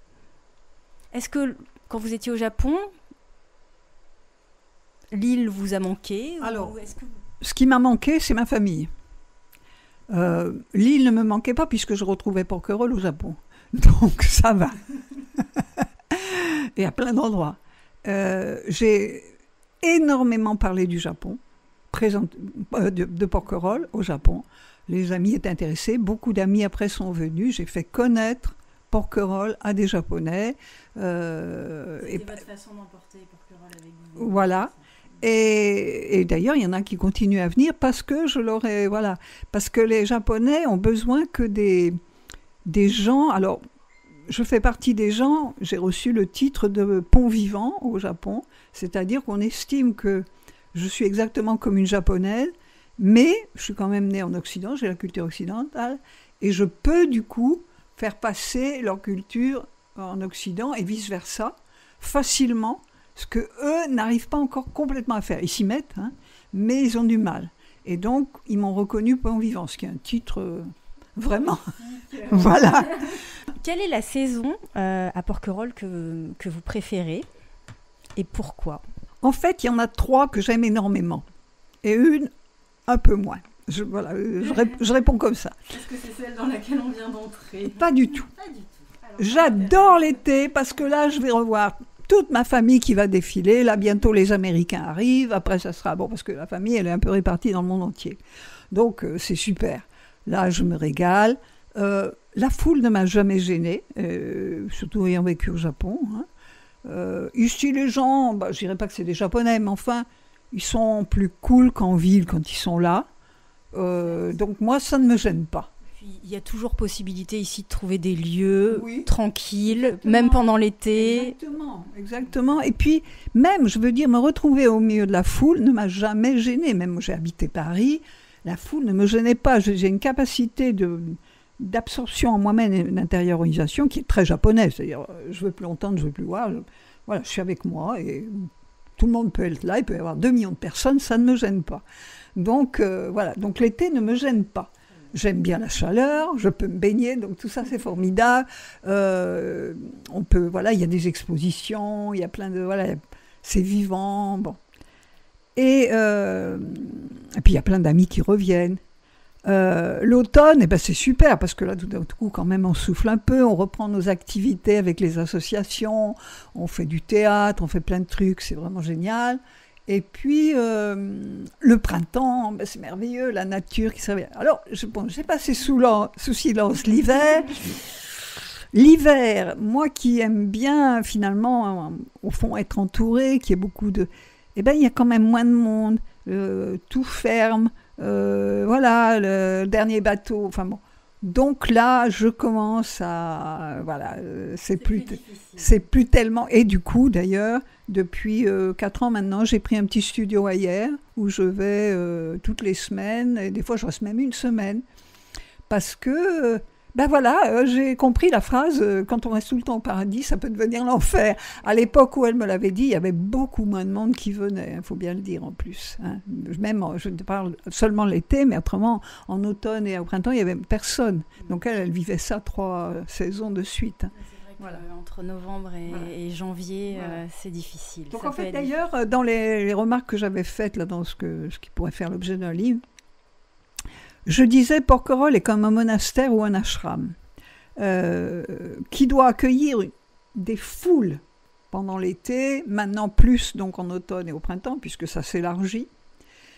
Est-ce que quand vous étiez au Japon, l'île vous a manqué? Alors, ce qui m'a manqué, c'est ma famille. L'île ne me manquait pas puisque je retrouvais Porquerolles au Japon. Donc ça va. Et à plein d'endroits. J'ai énormément parlé du Japon, de Porquerolles au Japon. Les amis étaient intéressés. Beaucoup d'amis après sont venus. J'ai fait connaître Porquerolles à des Japonais. C'était votre façon d'emporter Porquerolles avec vous. Voilà. Et d'ailleurs, il y en a qui continuent à venir parce que parce que les Japonais ont besoin que des gens. Alors, je fais partie des gens. J'ai reçu le titre de pont vivant au Japon, c'est-à-dire qu'on estime que je suis exactement comme une Japonaise, mais je suis quand même née en Occident, j'ai la culture occidentale, et je peux du coup faire passer leur culture en Occident et vice-versa, facilement, ce qu'eux n'arrivent pas encore complètement à faire. Ils s'y mettent, hein, mais ils ont du mal. Et donc, ils m'ont reconnu pont vivant, ce qui est un titre vraiment... Voilà. Quelle est la saison à Porquerolles que vous préférez et pourquoi? En fait, il y en a 3 que j'aime énormément et une un peu moins. Je réponds comme ça. Est-ce que c'est celle dans laquelle on vient d'entrer? Pas du tout. Pas du tout. Alors, j'adore l'été parce que là, je vais revoir toute ma famille qui va défiler. Là, bientôt, les Américains arrivent. Après, ça sera bon parce que la famille, elle est un peu répartie dans le monde entier. Donc, c'est super. Là, je me régale. La foule ne m'a jamais gênée, surtout ayant vécu au Japon. Hein. Ici, les gens, je dirais pas que c'est des Japonais, mais enfin, ils sont plus cool qu'en ville quand ils sont là. Donc moi, ça ne me gêne pas. Puis Puis il y a toujours possibilité ici de trouver des lieux tranquilles, exactement. Même pendant l'été. Exactement. Et puis, même, je veux dire, me retrouver au milieu de la foule ne m'a jamais gênée. Même moi, j'ai habité Paris, la foule ne me gênait pas. J'ai une capacité d'absorption en moi-même et d'intériorisation qui est très japonaise. C'est-à-dire, je veux plus entendre, je veux plus voir. Voilà, je suis avec moi et tout le monde peut être là. Il peut y avoir 2 millions de personnes, ça ne me gêne pas. Donc, voilà. Donc, l'été ne me gêne pas. J'aime bien la chaleur, je peux me baigner, donc tout ça c'est formidable. On peut, voilà, il y a des expositions, il y a plein de, voilà, c'est vivant, bon. Et puis il y a plein d'amis qui reviennent. L'automne, c'est super parce que là, tout d'un coup, quand même, on souffle un peu, on reprend nos activités avec les associations, on fait du théâtre, on fait plein de trucs, c'est vraiment génial. Et puis, le printemps, c'est merveilleux, la nature qui se réveille. Alors, j'ai passé sous silence l'hiver. L'hiver, moi qui aime bien, finalement, au fond, être entourée, qui est beaucoup de... il y a quand même moins de monde, tout ferme, voilà, le dernier bateau, enfin bon. Donc là, je commence à... Voilà, c'est plus tellement... Et du coup, d'ailleurs, depuis 4 ans maintenant, j'ai pris un petit studio ailleurs où je vais toutes les semaines, et des fois je reste même une semaine, parce que... j'ai compris la phrase « quand on reste tout le temps au paradis, ça peut devenir l'enfer ». À l'époque où elle me l'avait dit, il y avait beaucoup moins de monde qui venait, il faut bien le dire en plus. Hein. Même, je parle seulement l'été, mais autrement, en automne et au printemps, il n'y avait personne. Donc elle vivait ça 3 saisons de suite. Hein. C'est vrai qu'entre novembre et janvier, c'est difficile. Donc en fait, d'ailleurs, dans les remarques que j'avais faites là, dans ce qui pourrait faire l'objet d'un livre, je disais Porquerolles est comme un monastère ou un ashram qui doit accueillir des foules pendant l'été, maintenant plus donc en automne et au printemps puisque ça s'élargit,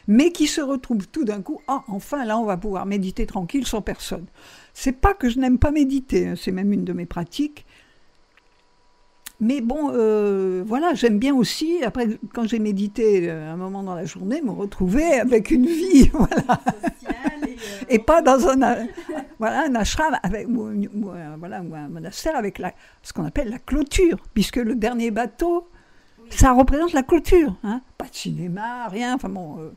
mais qui se retrouvent tout d'un coup, enfin là on va pouvoir méditer tranquille sans personne. C'est pas que je n'aime pas méditer, hein, c'est même une de mes pratiques. Mais bon, voilà, j'aime bien aussi, après, quand j'ai médité un moment dans la journée, me retrouver avec une vie, voilà. Et pas dans un ashram ou un monastère avec ce qu'on appelle la clôture, puisque le dernier bateau, ça représente la clôture. Hein. Pas de cinéma, rien, enfin bon,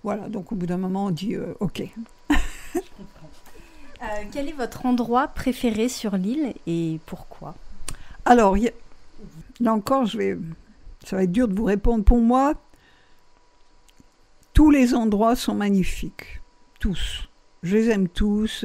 voilà. Donc au bout d'un moment, on dit OK. Quel est votre endroit préféré sur l'île et pourquoi ? Alors, là encore, ça va être dur de vous répondre. Pour moi, tous les endroits sont magnifiques. Tous. Je les aime tous.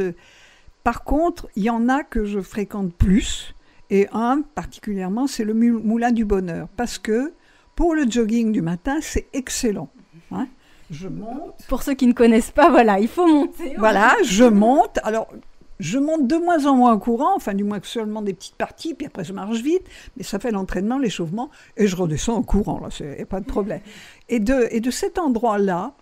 Par contre, il y en a que je fréquente plus. Et un, particulièrement, c'est le Moulin du Bonheur. Parce que, pour le jogging du matin, c'est excellent. Hein, je monte. Pour ceux qui ne connaissent pas, voilà, il faut monter. Voilà, je monte. Alors... je monte de moins en moins en courant, enfin du moins que seulement des petites parties, puis après je marche vite, mais ça fait l'entraînement, l'échauffement, et je redescends en courant, là, il n'y a pas de problème. Et de cet endroit-là,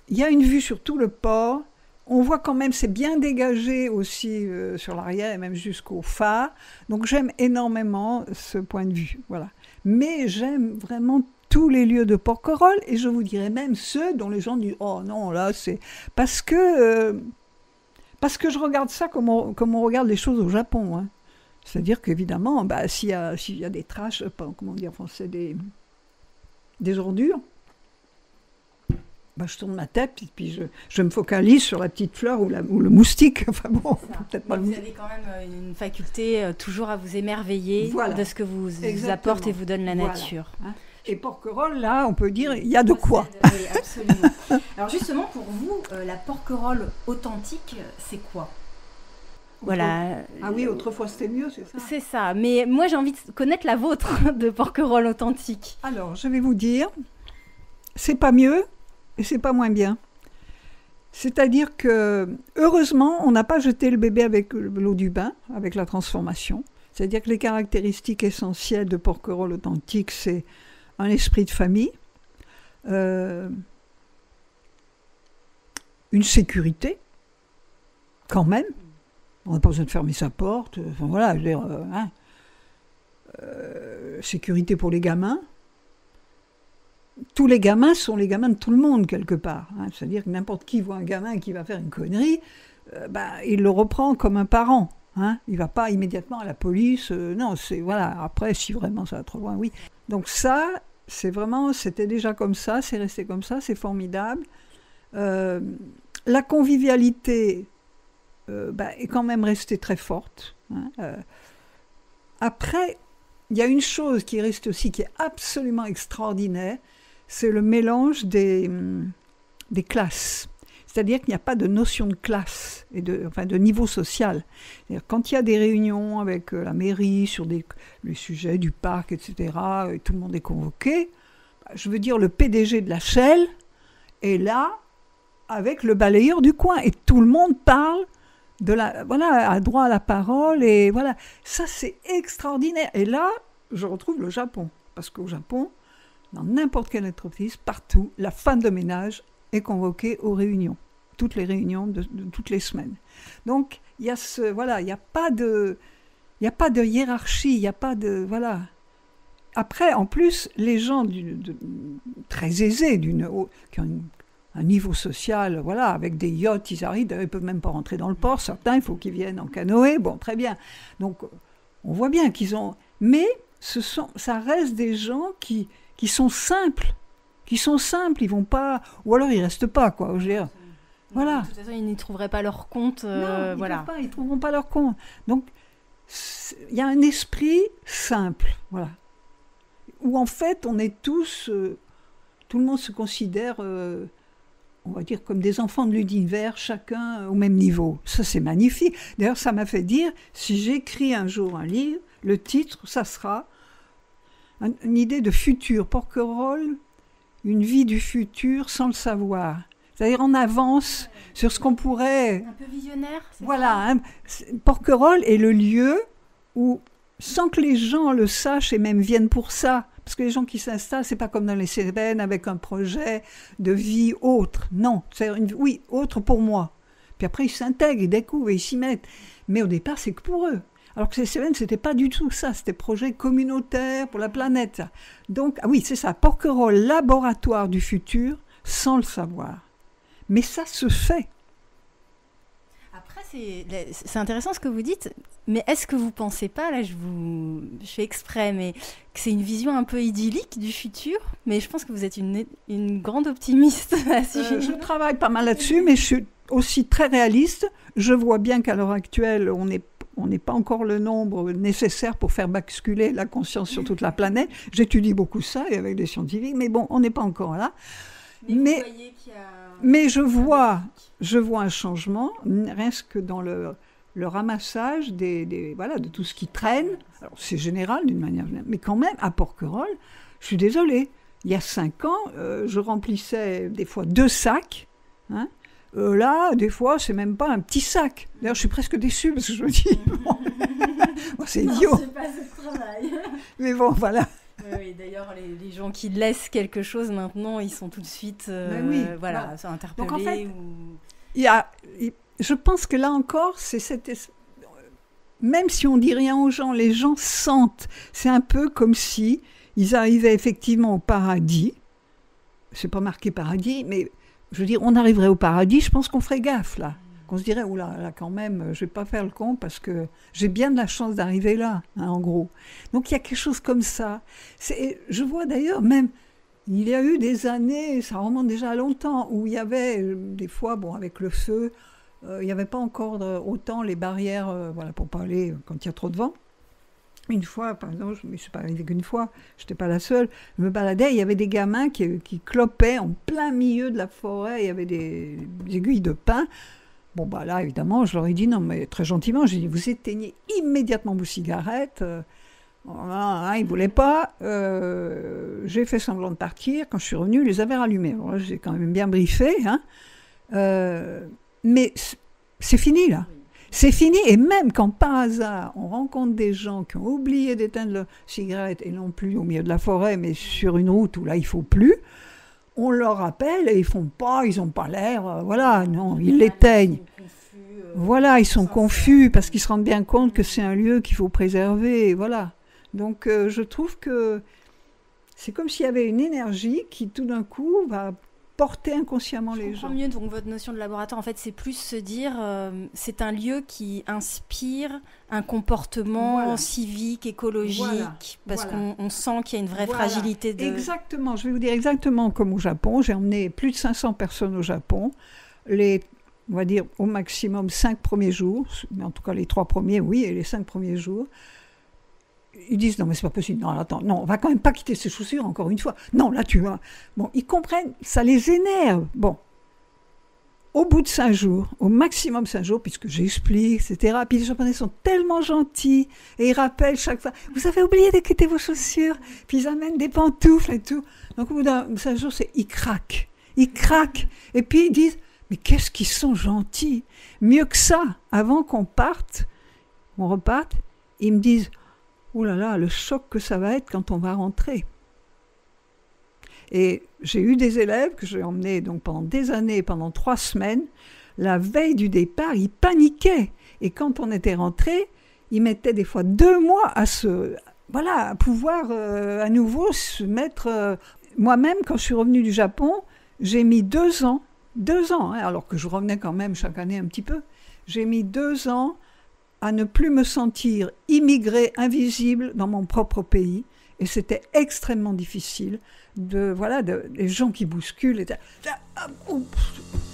il y a une vue sur tout le port, on voit quand même, c'est bien dégagé aussi sur l'arrière, et même jusqu'au phare, donc j'aime énormément ce point de vue, voilà. Mais j'aime vraiment tous les lieux de Porquerolles, et je vous dirais même ceux dont les gens disent « Oh non, là, c'est... » Parce que je regarde ça comme on regarde les choses au Japon. Hein. C'est-à-dire qu'évidemment, s'il y a des trash, comment dire en français, des ordures, je tourne ma tête et puis je me focalise sur la petite fleur ou le moustique. Enfin bon, peut-être pas vous avez quand même une faculté toujours à vous émerveiller de ce que vous apporte et vous donne la nature. Hein. Et Porquerolles, là, on peut dire, il y a de quoi. Oui, absolument. Alors justement, pour vous, la Porquerolles authentique, c'est quoi ? Voilà. Ah oui, autrefois c'était mieux, c'est ça ? C'est ça, mais moi j'ai envie de connaître la vôtre de Porquerolles authentique. Alors, je vais vous dire, c'est pas mieux et c'est pas moins bien. C'est-à-dire que, heureusement, on n'a pas jeté le bébé avec l'eau du bain, avec la transformation. C'est-à-dire que les caractéristiques essentielles de Porquerolles authentique, c'est un esprit de famille, une sécurité, quand même. On n'a pas besoin de fermer sa porte. Enfin, voilà, je veux dire, sécurité pour les gamins. Tous les gamins sont les gamins de tout le monde, quelque part. Hein. C'est-à-dire que n'importe qui voit un gamin qui va faire une connerie, il le reprend comme un parent. Hein, il ne va pas immédiatement à la police. Non, c'est voilà. Après, si vraiment ça va trop loin, oui. Donc ça, c'était déjà comme ça, c'est resté comme ça, c'est formidable. La convivialité est quand même restée très forte. Hein. Après, il y a une chose qui reste aussi, qui est absolument extraordinaire, c'est le mélange des classes. C'est-à-dire qu'il n'y a pas de notion de classe, et de niveau social. C'est-à-dire, quand il y a des réunions avec la mairie sur les sujets du parc, etc., et tout le monde est convoqué, je veux dire, le PDG de la Shell est là avec le balayeur du coin, et tout le monde parle a droit à la parole, et voilà. Ça, c'est extraordinaire. Et là, je retrouve le Japon. Parce qu'au Japon, dans n'importe quelle entreprise, partout, la femme de ménage est convoquée aux réunions. Toutes les réunions de toutes les semaines. Donc, il y a il n'y a pas de hiérarchie, il n'y a pas de, voilà. Après, en plus, les gens très aisés, qui ont un niveau social, voilà, avec des yachts, ils arrivent, ils ne peuvent même pas rentrer dans le port, certains, il faut qu'ils viennent en canoë, bon, très bien. Donc, on voit bien qu'ils ont... Mais ça reste des gens qui sont simples, ils vont pas... Ou alors, ils restent pas, quoi, je veux dire. Voilà. De toute façon, ils n'y trouveraient pas leur compte. Non, voilà. Ils ne trouveront pas leur compte. Donc, il y a un esprit simple, voilà. Où en fait, on est tous... tout le monde se considère, on va dire, comme des enfants de l'univers, chacun au même niveau. Ça, c'est magnifique. D'ailleurs, ça m'a fait dire, si j'écris un jour un livre, le titre, ça sera une idée de futur. Porquerolles, une vie du futur sans le savoir. C'est-à-dire, on avance sur ce qu'on pourrait... Un peu visionnaire, c'est voilà, hein, Porquerolles est le lieu où, sans que les gens le sachent et même viennent pour ça, parce que les gens qui s'installent, c'est pas comme dans les Cévennes avec un projet de vie autre. Non, oui, autre pour moi. Puis après, ils s'intègrent, ils découvrent, ils s'y mettent. Mais au départ, c'est que pour eux. Alors que les Cévennes, c'était pas du tout ça. C'était projet communautaire pour la planète. Ça. Donc, oui, c'est ça. Porquerolles, laboratoire du futur, sans le savoir. Mais ça se fait. Après, c'est intéressant ce que vous dites, mais est-ce que vous ne pensez pas, là je fais exprès, mais que c'est une vision un peu idyllique du futur? Mais je pense que vous êtes une grande optimiste à ce sujet. Je travaille pas mal là-dessus, mais je suis aussi très réaliste. Je vois bien qu'à l'heure actuelle, on n'est pas encore le nombre nécessaire pour faire basculer la conscience sur toute la planète. J'étudie beaucoup ça, et avec des scientifiques, mais bon, on n'est pas encore là. Mais vous voyez qu'il y a... Mais je vois un changement, rien que dans le ramassage de tout ce qui traîne. Alors, c'est général d'une manière générale, mais quand même, à Porquerolles, je suis désolée, il y a 5 ans, je remplissais des fois 2 sacs. Hein. Là, des fois, c'est même pas un petit sac. D'ailleurs, je suis presque déçue parce que je me dis, bon, c'est idiot. Non, c'est pas ce travail. Mais bon, voilà. Oui, d'ailleurs, les gens qui laissent quelque chose maintenant, ils sont tout de suite interpellés. Donc en fait, je pense que là encore, même si on dit rien aux gens, les gens sentent. C'est un peu comme si ils arrivaient effectivement au paradis. C'est pas marqué paradis, mais je veux dire, on arriverait au paradis, je pense qu'on ferait gaffe là. Qu'on se dirait, oula, là quand même, je vais pas faire le con parce que j'ai bien de la chance d'arriver là, hein, en gros. Donc il y a quelque chose comme ça. Je vois d'ailleurs même, il y a eu des années, ça remonte déjà à longtemps, où il y avait des fois, bon, avec le feu, il n'y avait pas encore autant les barrières, pour pas aller quand il y a trop de vent. Une fois, par exemple, mais c'est pas arrivé qu'une fois, je n'étais pas la seule, je me baladais, il y avait des gamins qui clopaient en plein milieu de la forêt, il y avait des aiguilles de pin. Bon, là, évidemment, je leur ai dit, non, mais très gentiment, j'ai dit, vous éteignez immédiatement vos cigarettes. Ils ne voulaient pas. J'ai fait semblant de partir. Quand je suis revenue, ils les avaient rallumés. Alors là, j'ai quand même bien briefé. Hein. Mais c'est fini, là. C'est fini. Et même quand, par hasard, on rencontre des gens qui ont oublié d'éteindre leurs cigarettes, et non plus au milieu de la forêt, mais sur une route où là, il ne faut plus, on leur rappelle et ils font pas, ils n'ont pas l'air, non, ils l'éteignent. Ils sont confus parce qu'ils se rendent bien compte que c'est un lieu qu'il faut préserver, voilà. Donc je trouve que c'est comme s'il y avait une énergie qui tout d'un coup va porter inconsciemment les gens. Je comprends mieux, donc votre notion de laboratoire, en fait, c'est plus se dire, c'est un lieu qui inspire un comportement civique, écologique, parce qu'on sent qu'il y a une vraie fragilité de... Exactement, je vais vous dire exactement comme au Japon. J'ai emmené plus de 500 personnes au Japon. On va dire au maximum 5 premiers jours, mais en tout cas les 3 premiers, oui, et les 5 premiers jours. Ils disent, non, mais c'est pas possible. Non, attends, non, on va quand même pas quitter ces chaussures, encore une fois. Non, là, tu vois. Bon, ils comprennent, ça les énerve. Bon. Au bout de 5 jours, au maximum 5 jours, puisque j'explique, etc. Puis les Japonais sont tellement gentils, et ils rappellent chaque fois, vous avez oublié de quitter vos chaussures. Puis ils amènent des pantoufles et tout. Donc, au bout de 5 jours, ils craquent. Ils craquent. Et puis ils disent, mais qu'est-ce qu'ils sont gentils. Mieux que ça, avant qu'on reparte, ils me disent, oh là là, le choc que ça va être quand on va rentrer. Et j'ai eu des élèves que j'ai emmenés donc pendant des années, pendant 3 semaines. La veille du départ, ils paniquaient. Et quand on était rentrés, ils mettaient des fois 2 mois à pouvoir à nouveau se mettre... Moi-même, quand je suis revenue du Japon, j'ai mis 2 ans, alors que je revenais quand même chaque année un petit peu, j'ai mis 2 ans à ne plus me sentir immigrée, invisible dans mon propre pays. Et c'était extrêmement difficile les gens qui bousculent.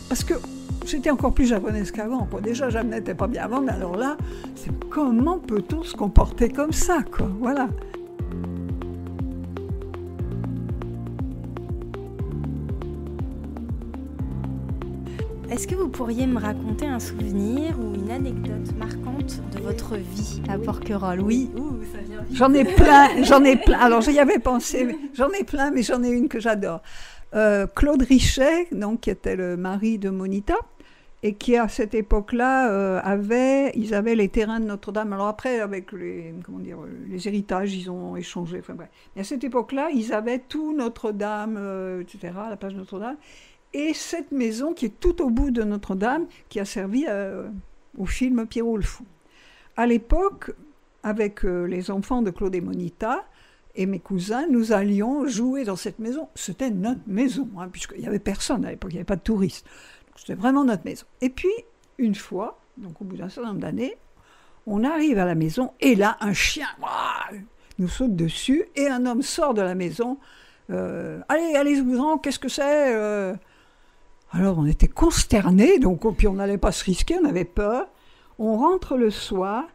Parce que j'étais encore plus japonaise qu'avant. Déjà, je n'étais pas bien avant, mais alors là, c'est comment peut-on se comporter comme ça, quoi. Voilà. Est-ce que vous pourriez me raconter un souvenir ou une anecdote marquante de votre vie à Porquerolles ? Oui. Ça vient vite. J'en ai plein. Alors, j'y avais pensé, mais j'en ai plein, mais j'en ai une que j'adore. Claude Richet, donc, qui était le mari de Monita, et qui, à cette époque-là, ils avaient les terrains de Notre-Dame. Alors après, avec les héritages, ils ont échangé. Enfin bref. Mais à cette époque-là, ils avaient tout Notre-Dame, etc., la place de Notre-Dame. Et cette maison qui est tout au bout de Notre-Dame, qui a servi au film Pierrot le Fou. À l'époque, avec les enfants de Claude et Monita et mes cousins, nous allions jouer dans cette maison. C'était notre maison, puisqu'il n'y avait personne à l'époque, il n'y avait pas de touristes. Donc, c'était vraiment notre maison. Et puis, une fois, donc au bout d'un certain nombre d'années, on arrive à la maison et là, un chien nous saute dessus et un homme sort de la maison. Allez, vous qu'est-ce que c'est Alors, on était consternés, puis on n'allait pas se risquer, on avait peur. On rentre le soir,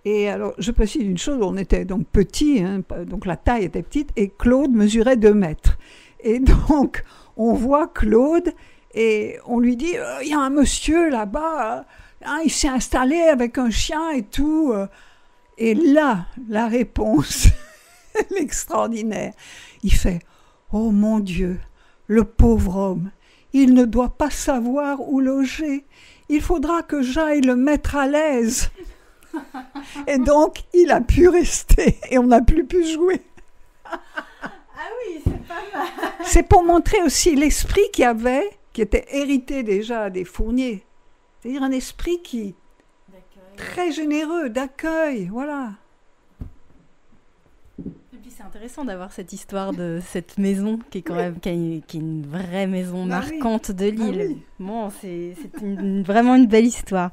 et alors, je précise une chose, on était donc petits, donc la taille était petite, et Claude mesurait 2 mètres. Et donc, on voit Claude, et on lui dit, il y a un monsieur là-bas, il s'est installé avec un chien et tout. Et là, la réponse, l'extraordinaire, il fait, oh mon Dieu, le pauvre homme, il ne doit pas savoir où loger. Il faudra que j'aille le mettre à l'aise. Et donc, il a pu rester et on n'a plus pu jouer. Ah oui, c'est pas mal. C'est pour montrer aussi l'esprit qu'il y avait, qui était hérité déjà des Fournier. C'est-à-dire un esprit très généreux, d'accueil, voilà. Et puis c'est intéressant d'avoir cette histoire de cette maison qui est quand même qui est une vraie maison marquante de Lille. Oui. Bon, c'est vraiment une belle histoire.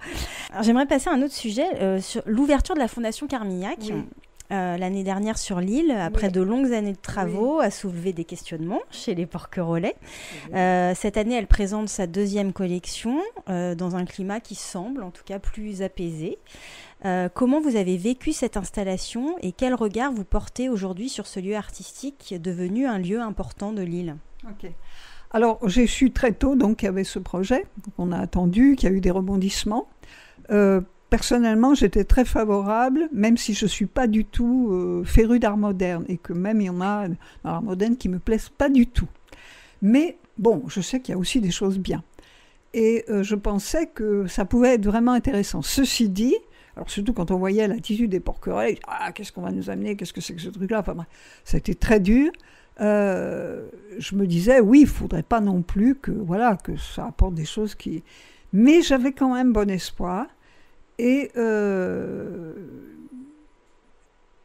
Alors, j'aimerais passer à un autre sujet sur l'ouverture de la Fondation Carmignac. Oui. L'année dernière sur Lille, après de longues années de travaux, a soulevé des questionnements chez les Porquerolais. Cette année, elle présente sa 2e collection dans un climat qui semble, en tout cas, plus apaisé. Comment vous avez vécu cette installation et quel regard vous portez aujourd'hui sur ce lieu artistique devenu un lieu important de Lille ? Ok. Alors, j'ai su très tôt qu'il y avait ce projet, qu'on a attendu, qu'il y a eu des rebondissements. Personnellement, j'étais très favorable, même si je ne suis pas du tout férue d'art moderne, et que même il y en a dans l'art moderne qui ne me plaisent pas du tout. Mais bon, je sais qu'il y a aussi des choses bien. Et je pensais que ça pouvait être vraiment intéressant. Ceci dit, alors surtout quand on voyait l'attitude des Porquerolais, qu'est-ce qu'on va nous amener, qu'est-ce que c'est que ce truc-là, enfin bref, ça a été très dur. Je me disais, oui, il ne faudrait pas non plus que ça apporte des choses qui... Mais j'avais quand même bon espoir. Et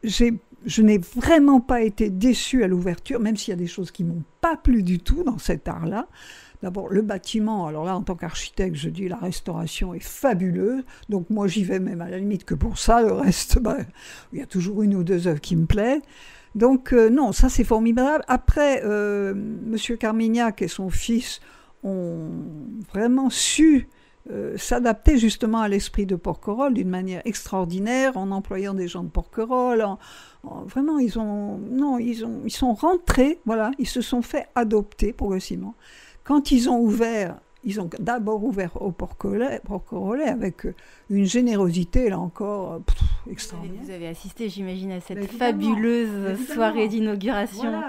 je n'ai vraiment pas été déçue à l'ouverture, même s'il y a des choses qui ne m'ont pas plu du tout dans cet art-là, D'abord, le bâtiment, alors là, en tant qu'architecte, je dis la restauration est fabuleuse. Donc moi, j'y vais même à la limite que pour ça. Le reste, il y a toujours une ou deux œuvres qui me plaisent. Donc non, ça c'est formidable. Après, Monsieur Carmignac et son fils ont vraiment su s'adapter justement à l'esprit de Porquerolles d'une manière extraordinaire, en employant des gens de Porquerolles. Vraiment, ils sont rentrés, voilà, ils se sont fait adopter progressivement. Quand ils ont ouvert, ils ont d'abord ouvert au Porquerolles avec une générosité, là encore, extraordinaire. Vous avez assisté, j'imagine, à cette fabuleuse soirée d'inauguration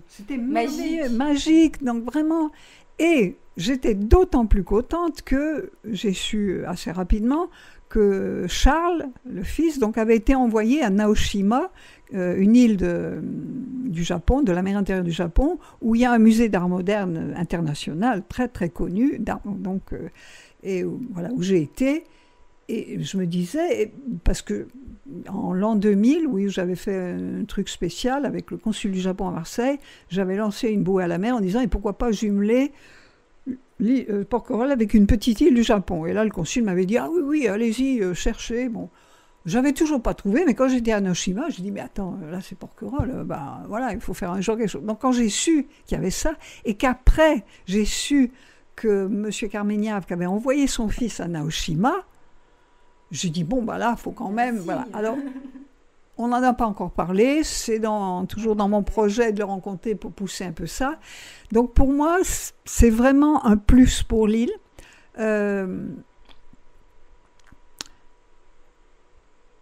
c'était merveilleux, magique, donc vraiment. Et j'étais d'autant plus contente que j'ai su assez rapidement que Charles, le fils, donc, avait été envoyé à Naoshima, une île du Japon, de la mer intérieure du Japon, où il y a un musée d'art moderne international très très connu, et voilà, où j'ai été. Et je me disais, parce que en l'an 2000, oui, j'avais fait un truc spécial avec le consul du Japon à Marseille, j'avais lancé une bouée à la mer en disant, et pourquoi pas jumeler Porquerolles avec une petite île du Japon. Et là, le consul m'avait dit, ah oui, allez-y, cherchez. Bon, j'avais toujours pas trouvé, mais quand j'étais à Noshima, j'ai dit, mais attends, là c'est Porquerolles, voilà, il faut faire un jour quelque chose. Donc quand j'ai su qu'il y avait ça, et qu'après, j'ai su que M. Carmignac avait envoyé son fils à Naoshima, j'ai dit, bon, là, il faut quand même... Voilà. Alors, on n'en a pas encore parlé, c'est toujours dans mon projet de le rencontrer pour pousser un peu ça. Donc, pour moi, c'est vraiment un plus pour l'île.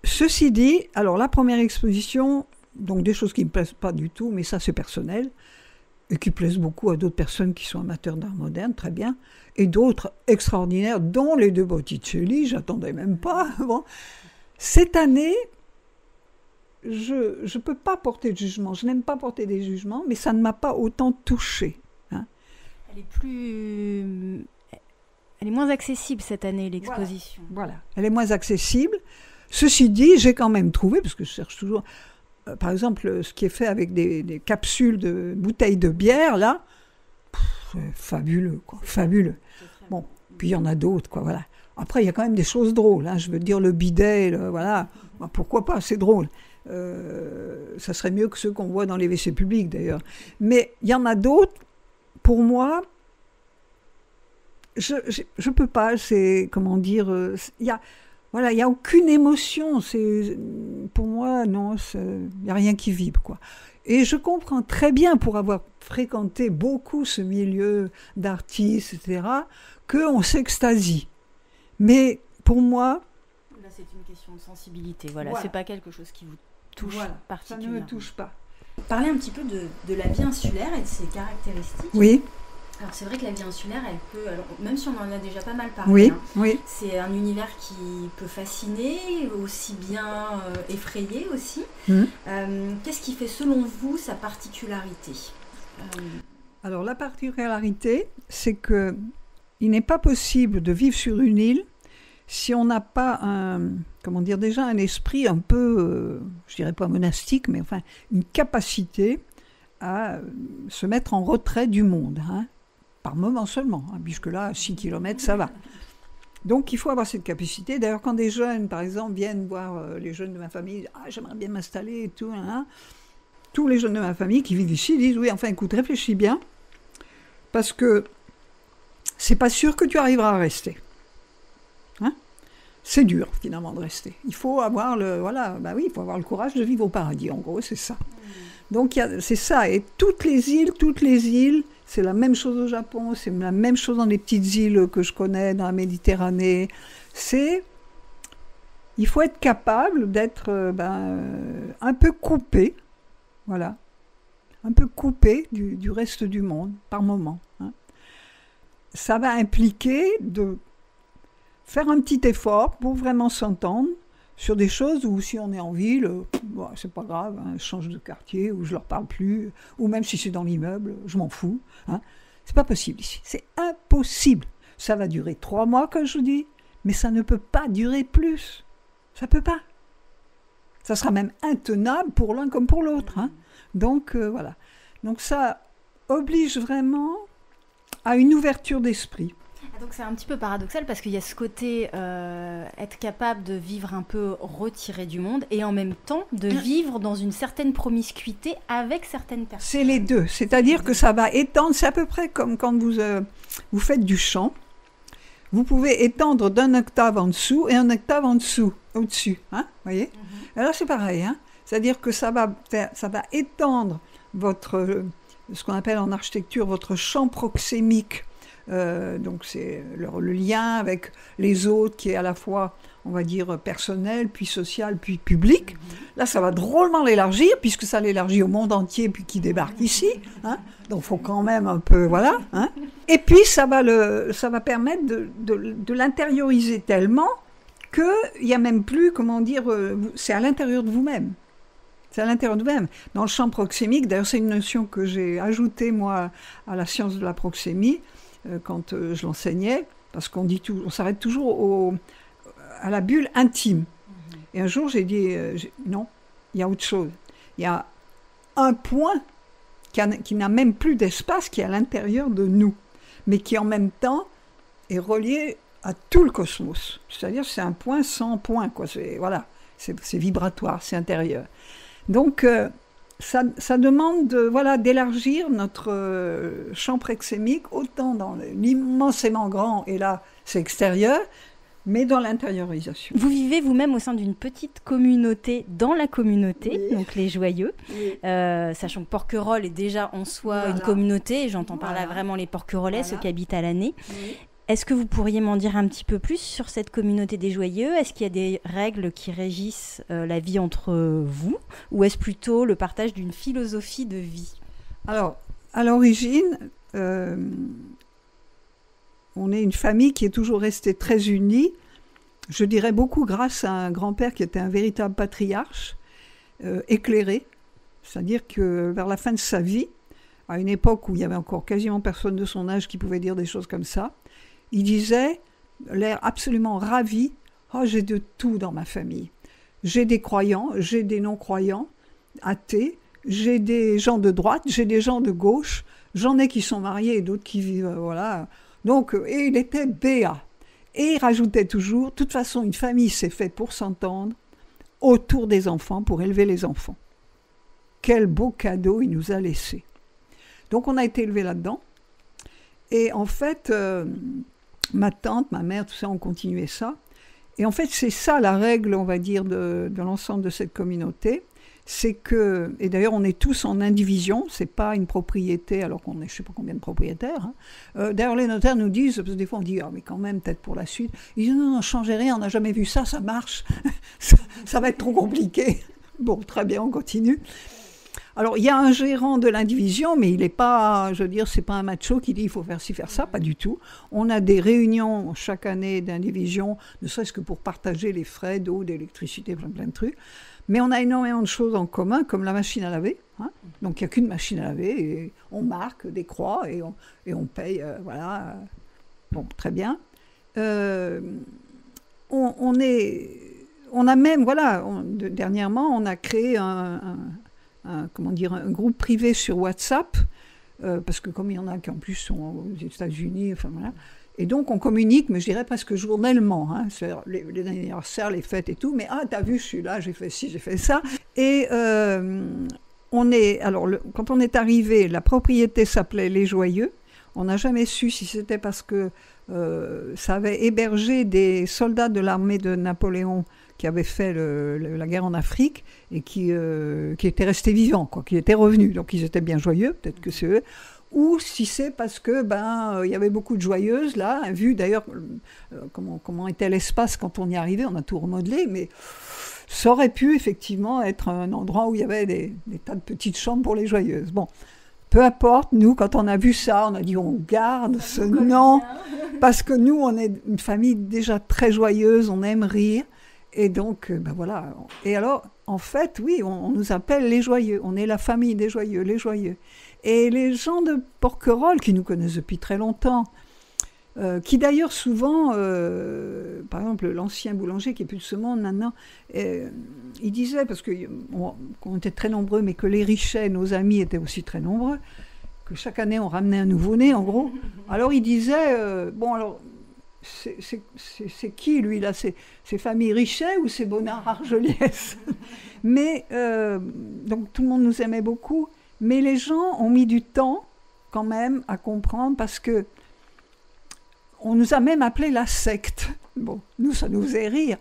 Ceci dit, alors, la première exposition, donc des choses qui ne me plaisent pas du tout, mais ça, c'est personnel, et qui plaisent beaucoup à d'autres personnes qui sont amateurs d'art moderne, très bien, et d'autres extraordinaires, dont les deux Botticelli, j'attendais même pas. Bon. Cette année, je peux pas porter de jugement, je n'aime pas porter des jugements, mais ça ne m'a pas autant touchée. Hein. Elle est moins accessible cette année, l'exposition. Voilà, elle est moins accessible. Ceci dit, j'ai quand même trouvé, parce que je cherche toujours... par exemple, ce qui est fait avec des capsules de bouteilles de bière, là, fabuleux, quoi, fabuleux. Bon, puis il y en a d'autres, quoi, voilà. Après, il y a quand même des choses drôles, hein, je veux dire, le bidet, voilà, pourquoi pas, c'est drôle. Ça serait mieux que ceux qu'on voit dans les WC publics, d'ailleurs. Mais il y en a d'autres, pour moi, je peux pas, c'est, comment dire, il y a... Voilà, il n'y a aucune émotion. Pour moi, non, il n'y a rien qui vibre, quoi. Et je comprends très bien, pour avoir fréquenté beaucoup ce milieu d'artistes, etc., qu'on s'extasie. Mais pour moi... Là, c'est une question de sensibilité. Voilà. C'est pas quelque chose qui vous touche particulièrement. Ça ne me touche pas. Parlez un petit peu de la vie insulaire et de ses caractéristiques. Oui. Alors c'est vrai que la vie insulaire, elle peut, même si on en a déjà pas mal parlé, oui. C'est un univers qui peut fasciner, aussi bien effrayer aussi. Qu'est-ce qui fait selon vous sa particularité ? Alors la particularité, c'est que il n'est pas possible de vivre sur une île si on n'a pas déjà un esprit un peu, je dirais pas monastique, mais enfin une capacité à se mettre en retrait du monde, hein. Par moment seulement, hein, puisque là, à 6 km, ça va. Donc, il faut avoir cette capacité. D'ailleurs, quand des jeunes, par exemple, viennent voir les jeunes de ma famille, « Ah, j'aimerais bien m'installer et tout, hein. » Tous les jeunes de ma famille qui vivent ici disent « Oui, enfin, écoute, réfléchis bien, parce que c'est pas sûr que tu arriveras à rester. Hein » C'est dur, finalement, de rester. Il faut avoir il faut avoir le courage de vivre au paradis, en gros, c'est ça. Donc, c'est ça. Et toutes les îles, c'est la même chose au Japon, c'est la même chose dans les petites îles que je connais, dans la Méditerranée. Il faut être capable d'être un peu coupé, voilà, un peu coupé du reste du monde, par moment. Hein. Ça va impliquer de faire un petit effort pour vraiment s'entendre sur des choses où si on est en ville, c'est pas grave, hein, je change de quartier, ou je leur parle plus, ou même si c'est dans l'immeuble, je m'en fous. Hein. C'est pas possible ici, c'est impossible. Ça va durer 3 mois, comme je dis, mais ça ne peut pas durer plus. Ça peut pas. Ça sera même intenable pour l'un comme pour l'autre. Hein. Donc, voilà. Donc ça oblige vraiment à une ouverture d'esprit. Donc c'est un petit peu paradoxal parce qu'il y a ce côté être capable de vivre un peu retiré du monde et en même temps de vivre dans une certaine promiscuité avec certaines personnes. C'est les deux, c'est-à-dire que ça va étendre, c'est à peu près comme quand vous faites du chant, vous pouvez étendre d'un octave en dessous et un octave en dessous, au-dessus, hein, voyez. Alors c'est pareil, hein, c'est-à-dire que ça va étendre ce qu'on appelle en architecture votre champ proxémique. Donc c'est le lien avec les autres qui est à la fois, on va dire, personnel, puis social, puis public. Là, ça va drôlement l'élargir, puisque ça l'élargit au monde entier, puis qui débarque ici. Hein. Donc il faut quand même un peu, voilà. Hein. Et puis ça va permettre de l'intérioriser tellement qu'il n'y a même plus, comment dire, c'est à l'intérieur de vous-même. C'est à l'intérieur de vous-même. Dans le champ proxémique, d'ailleurs c'est une notion que j'ai ajoutée, moi, à la science de la proxémie, quand je l'enseignais, parce qu'on s'arrête toujours à la bulle intime. Et un jour, j'ai dit, non, il y a autre chose. Il y a un point qui n'a même plus d'espace, qui est à l'intérieur de nous, mais qui en même temps est relié à tout le cosmos. C'est-à-dire c'est un point sans point, quoi. C'est vibratoire, c'est intérieur. Donc, ça demande d'élargir notre champ proxémique autant dans l'immensément grand, et là c'est extérieur, mais dans l'intériorisation. Vous vivez vous-même au sein d'une petite communauté dans la communauté, oui. Donc les Joyeux, oui. Sachant que Porquerolles est déjà en soi une communauté, et j'entends par là vraiment les Porquerolais, ceux qui habitent à l'année. Oui. Est-ce que vous pourriez m'en dire un petit peu plus sur cette communauté des Joyeux ? Est-ce qu'il y a des règles qui régissent la vie entre vous ? Ou est-ce plutôt le partage d'une philosophie de vie ? Alors, à l'origine, on est une famille qui est toujours restée très unie. Je dirais beaucoup grâce à un grand-père qui était un véritable patriarche, éclairé. C'est-à-dire que vers la fin de sa vie, à une époque où il y avait encore quasiment personne de son âge qui pouvait dire des choses comme ça, il disait, l'air absolument ravi, « Oh, j'ai de tout dans ma famille. J'ai des croyants, j'ai des non-croyants, athées, j'ai des gens de droite, j'ai des gens de gauche, j'en ai qui sont mariés et d'autres qui vivent, voilà. » Donc, et il était béat. Et il rajoutait toujours, « De toute façon, une famille, c'est fait pour s'entendre, autour des enfants, pour élever les enfants. » Quel beau cadeau il nous a laissé. Donc, on a été élevés là-dedans. Et en fait... ma tante, ma mère, tout ça, ont continué ça. Et en fait, c'est ça la règle, on va dire, de l'ensemble de cette communauté. C'est que, et d'ailleurs, on est tous en indivision, c'est pas une propriété, alors qu'on est, je sais pas combien de propriétaires. Hein. D'ailleurs, les notaires nous disent, parce que des fois on dit, ah, mais quand même, peut-être pour la suite, ils disent, non, changez rien, on n'a jamais vu ça, ça marche, ça va être trop compliqué. Bon, très bien, on continue. Alors, il y a un gérant de l'indivision, mais il n'est pas, je veux dire, c'est pas un macho qui dit il faut faire ci, faire ça, pas du tout. On a des réunions chaque année d'indivision, ne serait-ce que pour partager les frais d'eau, d'électricité, plein de trucs. Mais on a énormément de choses en commun, comme la machine à laver. Hein. Donc, il n'y a qu'une machine à laver, et on marque des croix, et on paye, voilà. Bon, très bien. On a même, voilà, dernièrement, on a créé un groupe privé sur WhatsApp, parce que comme il y en a qui en plus sont aux États-Unis, enfin voilà, et donc on communique, mais je dirais presque journellement, hein, c'est les anniversaires, les fêtes et tout, mais t'as vu, je suis là, j'ai fait ci, j'ai fait ça, et quand on est arrivé, la propriété s'appelait Les Joyeux, on n'a jamais su si c'était parce que ça avait hébergé des soldats de l'armée de Napoléon qui avaient fait la guerre en Afrique et qui étaient restés vivants, quoi, qui étaient revenus. Donc ils étaient bien joyeux, peut-être que c'est eux. Ou si c'est parce que il y avait beaucoup de joyeuses là, vu d'ailleurs comment était l'espace quand on y arrivait, on a tout remodelé, mais ça aurait pu effectivement être un endroit où il y avait des tas de petites chambres pour les joyeuses. Bon. Peu importe, nous, quand on a vu ça, on a dit on garde ce nom, parce que nous, on est une famille déjà très joyeuse, on aime rire. Et donc, voilà. Et alors, en fait, oui, on nous appelle les Joyeux. On est la famille des Joyeux, les Joyeux. Et les gens de Porquerolles, qui nous connaissent depuis très longtemps, qui d'ailleurs souvent, par exemple, l'ancien boulanger qui est plus de ce monde maintenant, il disait, parce qu'on était très nombreux, mais que les Richets, nos amis, étaient aussi très nombreux, que chaque année on ramenait un nouveau-né en gros. Alors il disait, bon alors, c'est qui lui là, c'est Famille Richet ou c'est Bonnard Argeliès? Mais, donc tout le monde nous aimait beaucoup, mais les gens ont mis du temps quand même à comprendre parce que on nous a même appelé la secte. Bon, nous, ça nous faisait rire.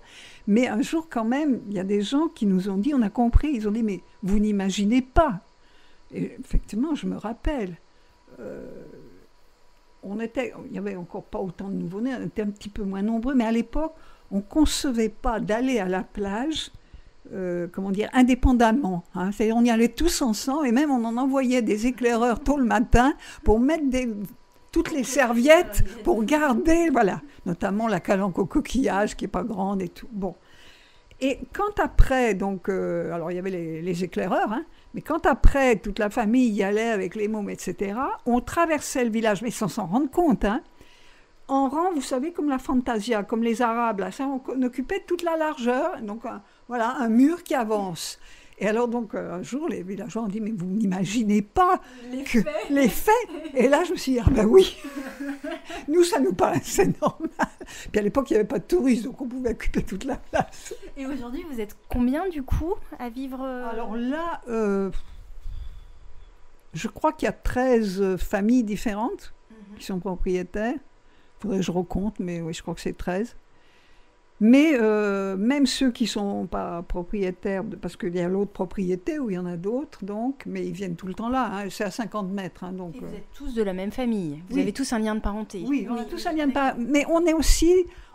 Mais un jour, quand même, il y a des gens qui nous ont dit, on a compris, ils ont dit, mais vous n'imaginez pas. Et effectivement, je me rappelle, il n'y avait encore pas autant de nouveau-nés, on était un petit peu moins nombreux, mais à l'époque, on ne concevait pas d'aller à la plage, indépendamment. Hein. C'est-à-dire, on y allait tous ensemble, et même on en envoyait des éclaireurs tôt le matin pour mettre toutes les serviettes pour garder, voilà, notamment la calanque au coquillage qui n'est pas grande et tout. Bon. Et quand après, donc, alors il y avait les éclaireurs, hein, mais quand après toute la famille y allait avec les mômes, etc., on traversait le village, mais sans s'en rendre compte, hein, en rang, vous savez, comme la Fantasia, comme les Arabes, là, ça, on occupait toute la largeur, donc voilà, un mur qui avance. Et alors, donc, un jour, les villageois ont dit, mais vous n'imaginez pas les faits. Et là, je me suis dit, ah ben oui, nous, ça nous paraissait normal. Puis à l'époque, il n'y avait pas de touristes, donc on pouvait occuper toute la place. Et aujourd'hui, vous êtes combien, du coup, à vivre Alors là, je crois qu'il y a 13 familles différentes qui sont propriétaires. Il faudrait que je recompte, mais oui, je crois que c'est 13. Mais même ceux qui ne sont pas propriétaires, parce qu'il y a l'autre propriété où il y en a d'autres, donc, mais ils viennent tout le temps là, hein, c'est à 50 mètres. Hein, donc, et vous êtes tous de la même famille, vous avez tous un lien de parenté. Oui, on a tous un lien de parenté, mais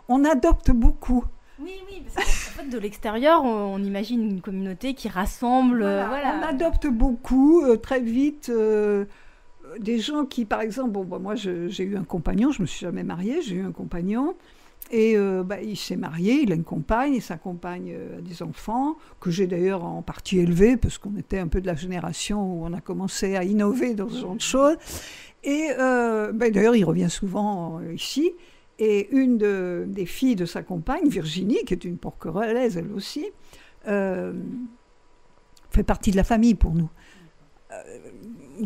on adopte beaucoup. Oui, parce qu'en fait, de l'extérieur, on imagine une communauté qui rassemble. Voilà. On adopte beaucoup, très vite. Des gens qui, par exemple, moi j'ai eu un compagnon, je ne me suis jamais mariée, j'ai eu un compagnon. Et il s'est marié, il a une compagne, et sa compagne a des enfants, que j'ai d'ailleurs en partie élevés, parce qu'on était un peu de la génération où on a commencé à innover dans ce genre de choses. Et d'ailleurs, il revient souvent ici. Et une des filles de sa compagne, Virginie, qui est une porquerolles, elle aussi, fait partie de la famille pour nous.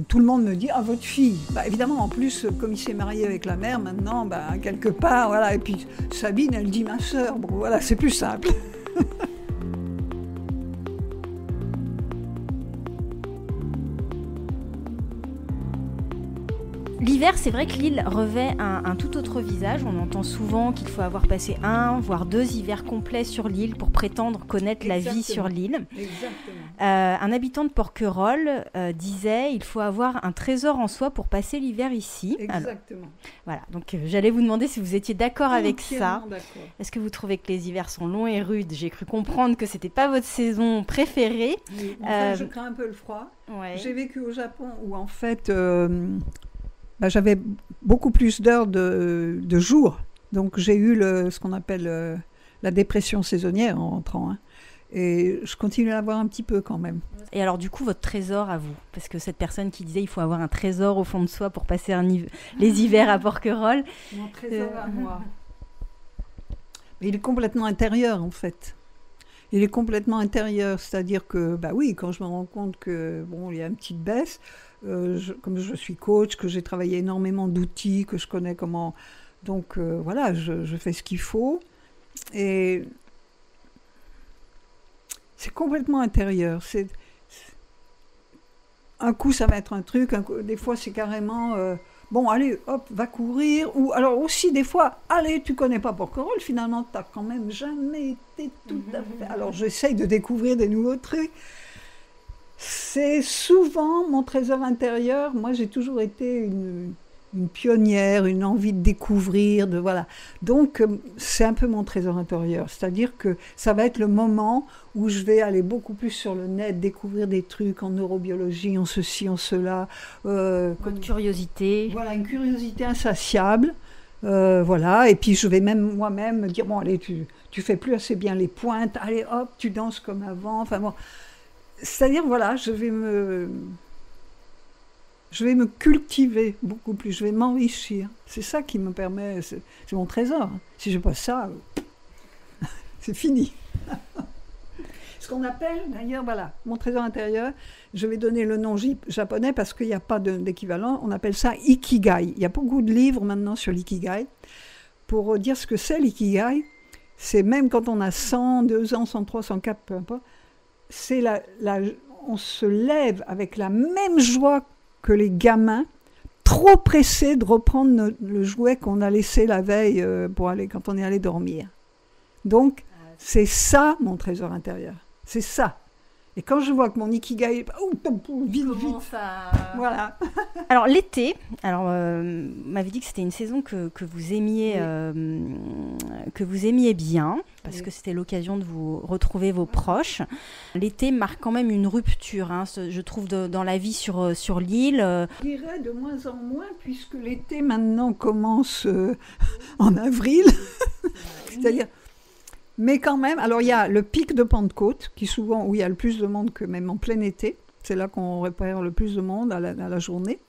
Tout le monde me dit « Ah, votre fille !» Évidemment, en plus, comme il s'est marié avec la mère, maintenant, quelque part, voilà. Et puis Sabine, elle dit « Ma sœur !» Bon, voilà, c'est plus simple. L'hiver, c'est vrai que l'île revêt un tout autre visage. On entend souvent qu'il faut avoir passé 1, voire 2 hivers complets sur l'île pour prétendre connaître la vie sur l'île. Un habitant de Porquerolles disait « Il faut avoir un trésor en soi pour passer l'hiver ici. » Exactement. Voilà, donc j'allais vous demander si vous étiez d'accord avec ça. D'accord. Est-ce que vous trouvez que les hivers sont longs et rudes? J'ai cru comprendre que ce n'était pas votre saison préférée. Oui, en fait, je crains un peu le froid. Ouais. J'ai vécu au Japon où, en fait... j'avais beaucoup plus d'heures de jour. Donc, j'ai eu ce qu'on appelle la dépression saisonnière en rentrant. Hein. Et je continue à l'avoir un petit peu quand même. Et alors, du coup, votre trésor à vous? Parce que cette personne qui disait il faut avoir un trésor au fond de soi pour passer les hivers à Porquerolles. Mon trésor à moi. Mais il est complètement intérieur, en fait. Il est complètement intérieur. C'est-à-dire que, oui, quand je me rends compte que, il y a une petite baisse... comme je suis coach, que j'ai travaillé énormément d'outils, que je connais comment... Donc voilà, je fais ce qu'il faut. Et c'est complètement intérieur. Un coup, ça va être un truc, des fois, c'est carrément... allez, hop, va courir. Ou alors aussi, des fois, allez, tu connais pas Porquerolles, finalement, tu n'as quand même jamais été tout à fait... Alors, j'essaye de découvrir des nouveaux trucs. C'est souvent mon trésor intérieur. Moi, j'ai toujours été une pionnière, une envie de découvrir, voilà. Donc, c'est un peu mon trésor intérieur. C'est-à-dire que ça va être le moment où je vais aller beaucoup plus sur le net, découvrir des trucs en neurobiologie, en ceci, en cela. Comme curiosité. Voilà, une curiosité insatiable. Voilà, et puis je vais même moi-même me dire, allez, tu fais plus assez bien les pointes, allez, hop, tu danses comme avant. Enfin bon... C'est-à-dire, voilà, je vais me cultiver beaucoup plus, je vais m'enrichir. C'est ça qui me permet, c'est mon trésor. Si je n'ai pas ça, c'est fini. ce qu'on appelle, d'ailleurs, voilà, mon trésor intérieur, je vais donner le nom japonais parce qu'il n'y a pas d'équivalent, on appelle ça Ikigai. Il y a beaucoup de livres maintenant sur l'Ikigai. Pour dire ce que c'est l'Ikigai, c'est même quand on a 100, 2 ans, 103, 104, peu importe, c'est on se lève avec la même joie que les gamins, trop pressés de reprendre le jouet qu'on a laissé la veille quand on est allé dormir. Donc, c'est ça mon trésor intérieur. C'est ça. Et quand je vois que mon Ikigai, vite. Voilà. Alors l'été, vous m'avez dit que c'était une saison que vous aimiez, que vous aimiez bien, parce que c'était l'occasion de vous retrouver vos proches. L'été marque quand même une rupture, je trouve, dans la vie sur l'île. Je dirais de moins en moins, puisque l'été maintenant commence en avril. C'est-à-dire... Mais quand même, alors il y a le pic de Pentecôte, où il y a le plus de monde que même en plein été. C'est là qu'on repère le plus de monde à la journée.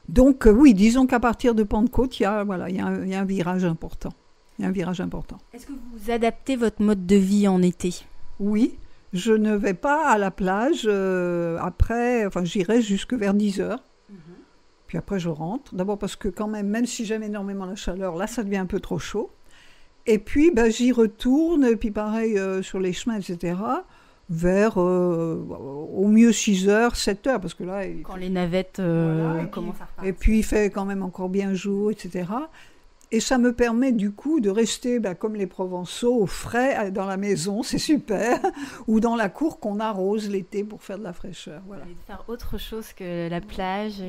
Donc oui, disons qu'à partir de Pentecôte, il y a un virage important. Est-ce que vous adaptez votre mode de vie en été ? Oui, je ne vais pas à la plage j'irai jusque vers 10h. Puis après, je rentre. D'abord parce que quand même si j'aime énormément la chaleur, là, ça devient un peu trop chaud. Et puis, j'y retourne, et puis pareil, sur les chemins, etc., vers au mieux 6h, 7h, parce que là... Quand les navettes commencent à repartir. Et puis, il fait quand même encore bien jour, etc. Et ça me permet du coup de rester comme les Provençaux au frais dans la maison, c'est super, ou dans la cour qu'on arrose l'été pour faire de la fraîcheur. Voilà. Et de faire autre chose que la plage.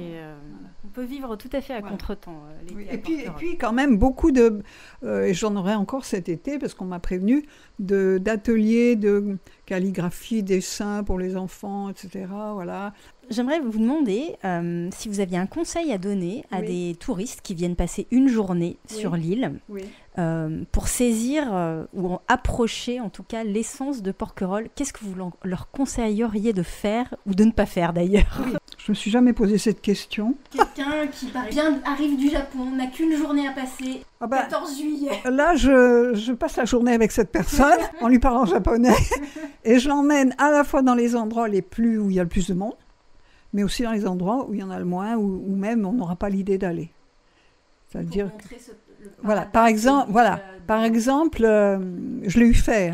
On peut vivre tout à fait à contretemps l'été. Oui. Et puis quand même beaucoup de... et j'en aurai encore cet été parce qu'on m'a prévenu d'ateliers de calligraphie, dessin pour les enfants, etc. Voilà. J'aimerais vous demander si vous aviez un conseil à donner à des touristes qui viennent passer une journée sur l'île pour saisir ou approcher en tout cas l'essence de Porquerolles. Qu'est-ce que vous leur conseilleriez de faire ou de ne pas faire d'ailleurs ? Je me suis jamais posé cette question. Quelqu'un qui arrive du Japon, n'a qu'une journée à passer, 14 juillet. Là, je passe la journée avec cette personne en lui parlant japonais et je l'emmène à la fois dans les endroits où il y a le plus de monde, mais aussi dans les endroits où il y en a le moins, où même on n'aura pas l'idée d'aller. C'est-à-dire par exemple, je l'ai eu fait.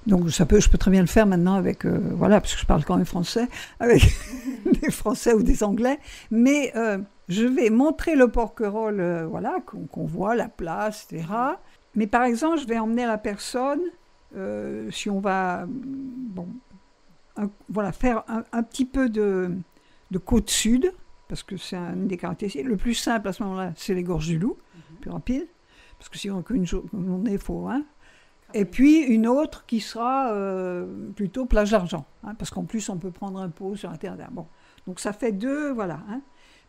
Donc je peux très bien le faire maintenant avec, parce que je parle quand même français, avec des Français ou des Anglais. Mais je vais montrer le Porquerolles, qu'on voit, la place, etc. Mais par exemple, je vais emmener la personne, si on va, faire un petit peu de côte sud, parce que c'est une des caractéristiques. Le plus simple à ce moment-là, c'est les gorges du Loup, plus rapide, parce que sinon qu'une journée, il faut... Et puis une autre qui sera plutôt plage d'Argent, parce qu'en plus on peut prendre un pot sur la terre d'Argent. Bon, donc ça fait 2, voilà.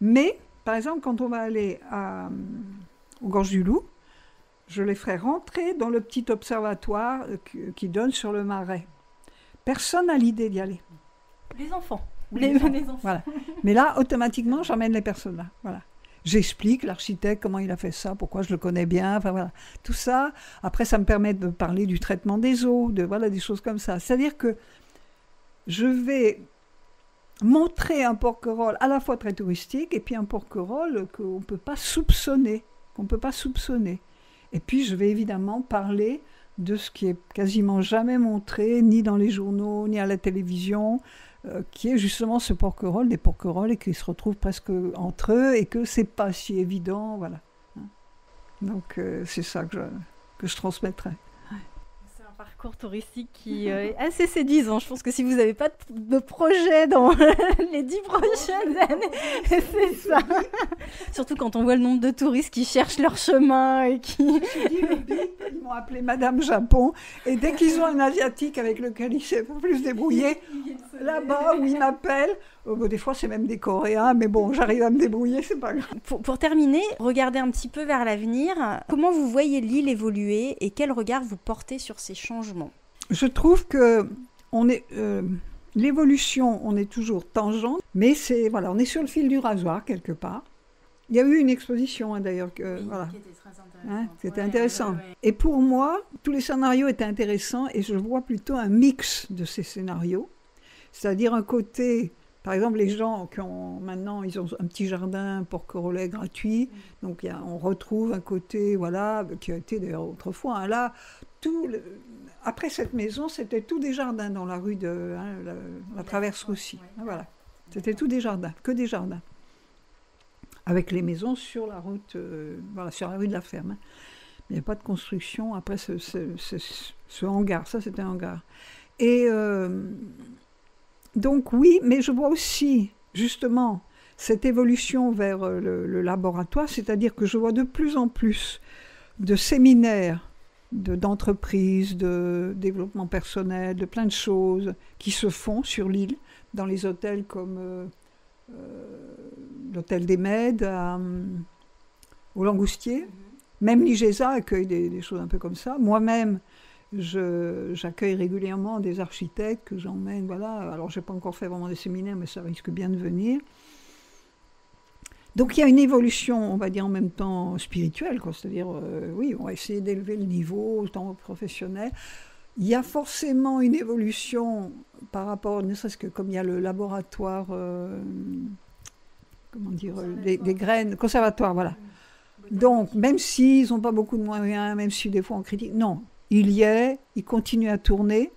Mais, par exemple, quand on va aller aux gorges du Loup, je les ferai rentrer dans le petit observatoire qui donne sur le marais. Personne n'a l'idée d'y aller. Les enfants. Les enfants. Voilà. Mais là, automatiquement, j'emmène les personnes là. Voilà. J'explique l'architecte, comment il a fait ça, pourquoi je le connais bien, enfin voilà. Tout ça, après, ça me permet de parler du traitement des eaux, des choses comme ça. C'est-à-dire que je vais montrer un Porquerolles à la fois très touristique et puis un Porquerolles qu'on ne peut pas soupçonner. Et puis, je vais évidemment parler de ce qui est quasiment jamais montré, ni dans les journaux, ni à la télévision, qui est justement ce Porquerolles, des Porquerolles, et qui se retrouvent presque entre eux, et que c'est pas si évident, voilà. Donc c'est ça que je transmettrai. C'est un parcours touristique qui est assez séduisant. Je pense que si vous n'avez pas de projet dans les 10 prochaines années, c'est ça. Surtout quand on voit le nombre de touristes qui cherchent leur chemin et qui... Ils m'ont appelé Madame Japon, et dès qu'ils ont un Asiatique avec lequel ils savent plus se débrouiller, là-bas où ils m'appellent, des fois c'est même des Coréens, mais bon, j'arrive à me débrouiller, c'est pas grave. Pour terminer, regardez un petit peu vers l'avenir. Comment vous voyez l'île évoluer et quel regard vous portez sur ces changements ? Je trouve que l'évolution, on est toujours tangente, mais on est sur le fil du rasoir quelque part. Il y a eu une exposition d'ailleurs, qui était très intéressante. C'était intéressant. Et pour moi, tous les scénarios étaient intéressants et je vois plutôt un mix de ces scénarios. C'est-à-dire un côté, par exemple, les gens qui ont maintenant, ils ont un petit jardin Porquerolles gratuit, donc on retrouve un côté, voilà, qui a été d'ailleurs autrefois. Hein, là, après cette maison, c'était tout des jardins dans la rue de la Traverse Roussy. Voilà, c'était tout des jardins, que des jardins. Avec les maisons sur la route, voilà, sur la rue de la Ferme. Hein. Il n'y a pas de construction après ce hangar. Ça, c'était un hangar. Et donc, oui, mais je vois aussi, justement, cette évolution vers le laboratoire, c'est-à-dire que je vois de plus en plus de séminaires, d'entreprises, de développement personnel, de plein de choses qui se font sur l'île, dans les hôtels comme... l'hôtel des Mèdes au Langoustier. Même l'IGESA accueille des choses un peu comme ça. Moi-même, j'accueille régulièrement des architectes que j'emmène. Voilà. Alors, je n'ai pas encore fait vraiment des séminaires, mais ça risque bien de venir. Donc, il y a une évolution, on va dire, en même temps spirituelle. C'est-à-dire, oui, on va essayer d'élever le niveau autant professionnel. Il y a forcément une évolution par rapport, ne serait-ce que comme il y a le laboratoire, comment dire, des graines, conservatoire, voilà. Donc, même s'ils n'ont pas beaucoup de moyens, même si des fois on critique, non, il continue à tourner.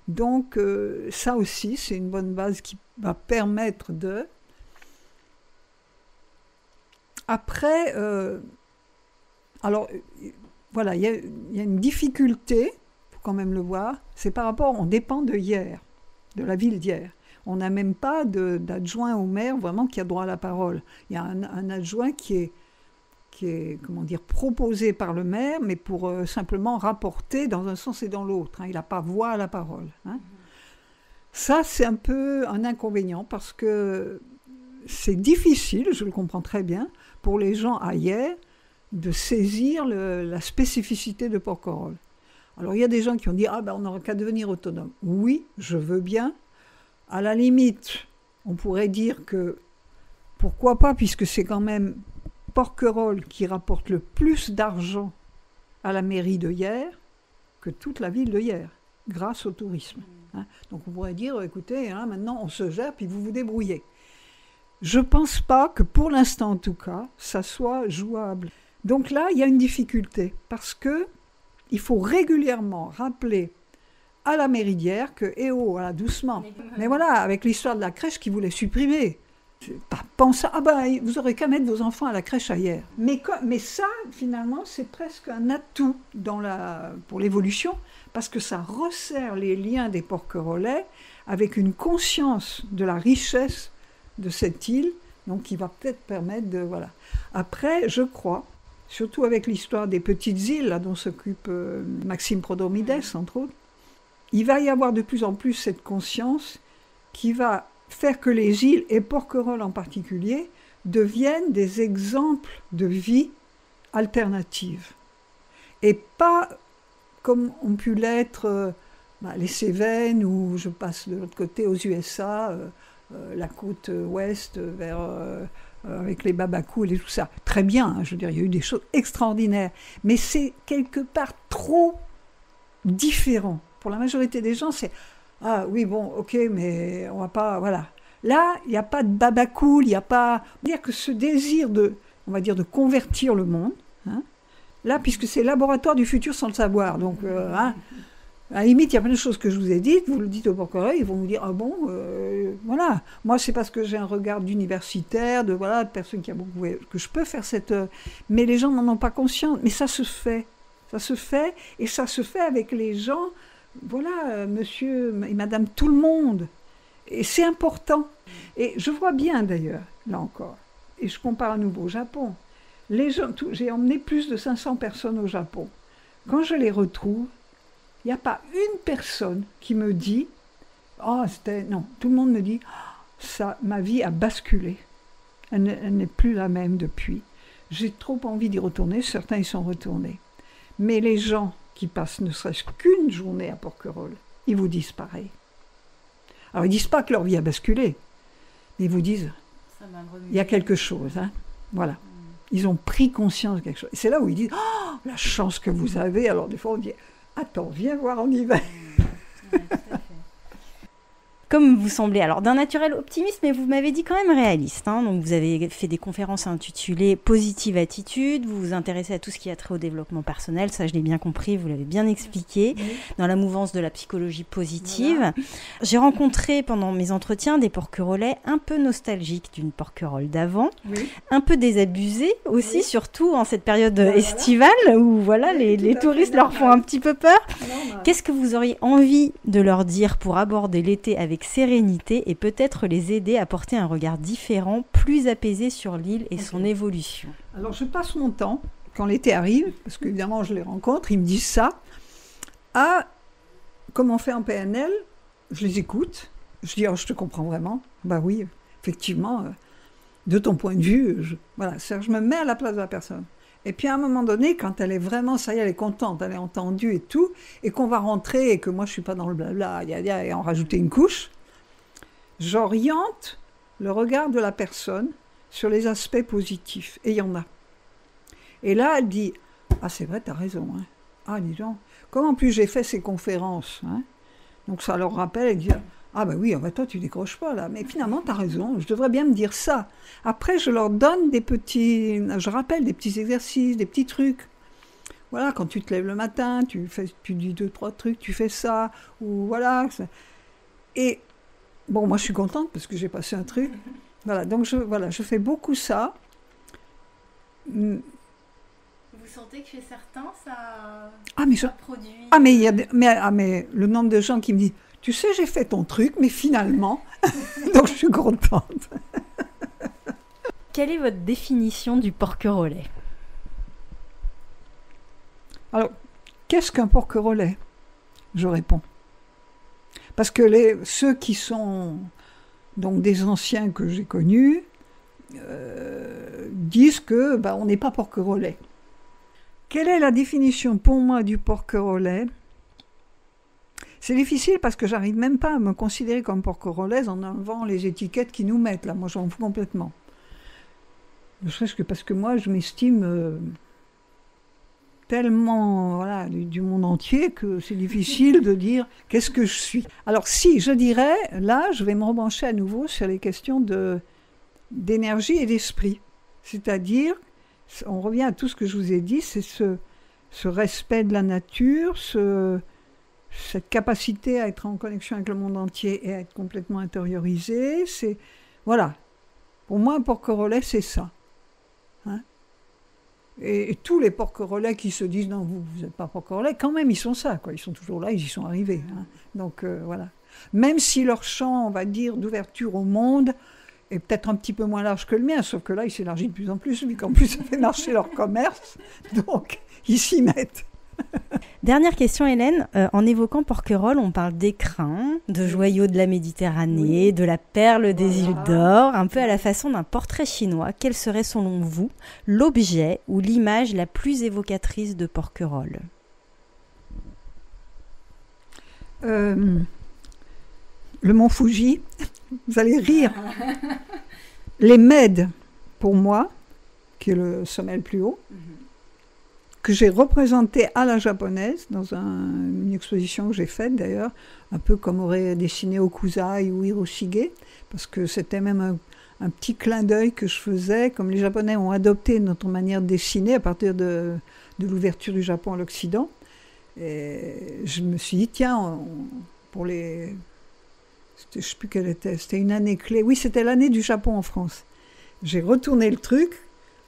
Donc, ça aussi, c'est une bonne base qui va permettre de... Après, alors, voilà, il y a une difficulté, quand même le voir, c'est par rapport, on dépend de Hyères, de la ville d'Hyères. On n'a même pas d'adjoint au maire vraiment qui a droit à la parole. Il y a un adjoint qui est comment dire, proposé par le maire, mais pour simplement rapporter dans un sens et dans l'autre. Hein. Il n'a pas voix à la parole. Hein. Ça, c'est un peu un inconvénient parce que c'est difficile, je le comprends très bien, pour les gens à Hyères de saisir la spécificité de Porquerolles. Alors, il y a des gens qui ont dit « Ah, ben, on n'aura qu'à devenir autonome. » Oui, je veux bien. À la limite, on pourrait dire que pourquoi pas, puisque c'est quand même Porquerolles qui rapporte le plus d'argent à la mairie de Hyères que toute la ville de Hyères, grâce au tourisme. Hein. Donc, on pourrait dire « Écoutez, hein, maintenant, on se gère, puis vous vous débrouillez. » Je ne pense pas que, pour l'instant en tout cas, ça soit jouable. Donc là, il y a une difficulté, parce que il faut régulièrement rappeler à la mairie d'Hyères que, voilà, doucement. Mais voilà, avec l'histoire de la crèche qu'ils voulaient supprimer. Pas penser, vous aurez qu'à mettre vos enfants à la crèche à Hyères. Mais ça, finalement, c'est presque un atout pour l'évolution, parce que ça resserre les liens des Porquerollais avec une conscience de la richesse de cette île, donc qui va peut-être permettre de... Voilà. Après, je crois... Surtout avec l'histoire des petites îles, là, dont s'occupe Maxime Prodormides, entre autres. Il va y avoir de plus en plus cette conscience qui va faire que les îles, et Porquerolles en particulier, deviennent des exemples de vie alternative. Et pas comme ont pu l'être les Cévennes, ou je passe de l'autre côté aux USA, la côte ouest vers... avec les babacools et tout ça. Très bien, hein, je veux dire, il y a eu des choses extraordinaires. Mais c'est quelque part trop différent. Pour la majorité des gens, c'est « Ah oui, bon, ok, mais on va pas... » Voilà. Là, il n'y a pas de babacool, il n'y a pas... C'est-à-dire que ce désir de convertir le monde, hein, là, puisque c'est le laboratoire du futur sans le savoir, donc... à la limite, il y a plein de choses que je vous ai dites, vous le dites au Porquerolles, ils vont vous dire « Ah bon, voilà. Moi, c'est parce que j'ai un regard d'universitaire, de personne qui a beaucoup... que je peux faire cette... mais les gens n'en ont pas conscience. Mais ça se fait. Ça se fait, et ça se fait avec les gens, voilà, monsieur et madame tout le monde. Et c'est important. Et je vois bien, d'ailleurs, là encore, et je compare à nouveau au Japon. Les gens, j'ai emmené plus de 500 personnes au Japon. Quand je les retrouve, il n'y a pas une personne qui me dit « Non, tout le monde me dit « ma vie a basculé. Elle n'est plus la même depuis. J'ai trop envie d'y retourner. » Certains y sont retournés. Mais les gens qui passent ne serait-ce qu'une journée à Porquerolles, ils vous disent pareil. Alors, ils ne disent pas que leur vie a basculé, mais ils vous disent « Il y a quelque chose. Hein. » Voilà. Ils ont pris conscience de quelque chose. Et c'est là où ils disent « Oh, la chance que vous avez !» Alors des fois on dit « Attends, viens voir en hiver !» Comme vous semblez, alors d'un naturel optimiste, mais vous m'avez dit quand même réaliste. Hein. Donc vous avez fait des conférences intitulées Positive Attitude, vous vous intéressez à tout ce qui a trait au développement personnel, ça je l'ai bien compris, vous l'avez bien expliqué, dans la mouvance de la psychologie positive. Voilà. J'ai rencontré pendant mes entretiens des porquerolais un peu nostalgiques d'une porquerolle d'avant, un peu désabusés aussi, surtout en cette période estivale où voilà, les touristes leur font un petit peu peur. Qu'est-ce que vous auriez envie de leur dire pour aborder l'été avec sérénité et peut-être les aider à porter un regard différent, plus apaisé sur l'île et son évolution? Alors je passe mon temps, quand l'été arrive, parce qu'évidemment je les rencontre, ils me disent ça, comme on fait en PNL, je les écoute, je dis « Oh, je te comprends vraiment ». Bah oui, effectivement, de ton point de vue, je me mets à la place de la personne. Et puis à un moment donné, quand elle est vraiment, ça y est, elle est contente, elle est entendue et tout, et qu'on va rentrer et que moi je suis pas dans le blabla, et en rajouter une couche, j'oriente le regard de la personne sur les aspects positifs. Et il y en a. Et là, elle dit « Ah, c'est vrai, t'as raison. Hein. Ah, dis donc. Comme en plus j'ai fait ces conférences, hein, donc ça leur rappelle, elle dit « Ah ben oui, toi tu décroches pas là, mais finalement t'as raison, je devrais bien me dire ça. » Après je leur donne je rappelle des petits exercices, des petits trucs. Voilà, quand tu te lèves le matin, tu dis 2-3 trucs, tu fais ça, ou voilà. Et bon, moi je suis contente parce que j'ai passé un truc. Voilà, donc je fais beaucoup ça. Vous sentez que chez certains ça produit... mais le nombre de gens qui me disent « Tu sais, j'ai fait ton truc, mais finalement... » Donc, je suis contente. Quelle est votre définition du porquerolais? Alors, qu'est-ce qu'un porquerolais? Je réponds. Parce que ceux qui sont donc des anciens que j'ai connus disent que on n'est pas porquerolais. Quelle est la définition pour moi du porquerolais? C'est difficile parce que j'arrive même pas à me considérer comme porquerolaise en enlevant les étiquettes qu'ils nous mettent. Là, moi, j'en fous complètement. Ne serait-ce que parce que moi, je m'estime tellement du monde entier que c'est difficile de dire qu'est-ce que je suis. Alors si, je dirais, là, je vais me rebrancher à nouveau sur les questions d'énergie et d'esprit. C'est-à-dire, on revient à tout ce que je vous ai dit, c'est ce respect de la nature, cette capacité à être en connexion avec le monde entier et à être complètement intériorisé, voilà. Pour moi, un porquerolais, c'est ça. Hein? Et tous les porquerolais qui se disent « Non, vous n'êtes pas porquerolais », quand même, ils sont ça, quoi. Ils sont toujours là, ils y sont arrivés. Hein? Donc, voilà. Même si leur champ, on va dire, d'ouverture au monde est peut-être un petit peu moins large que le mien, sauf que là, il s'élargit de plus en plus, vu qu'en plus, ça fait marcher leur commerce. Donc, ils s'y mettent. Dernière question, Hélène. En évoquant porquerolles, on parle d'écrins, de joyaux de la Méditerranée, de la perle des îles d'or, un peu à la façon d'un portrait chinois. Quel serait, selon vous, l'objet ou l'image la plus évocatrice de porquerolles? Le mont Fuji, vous allez rire. Les Mèdes, pour moi, qui est le sommet le plus haut, que j'ai représenté à la japonaise, dans une exposition que j'ai faite d'ailleurs, un peu comme aurait dessiné Okuzai ou Hiroshige, parce que c'était même un petit clin d'œil que je faisais, comme les Japonais ont adopté notre manière de dessiner à partir de l'ouverture du Japon à l'Occident. Et je me suis dit, tiens, je ne sais plus quelle c'était une année clé, oui, c'était l'année du Japon en France. J'ai retourné le truc,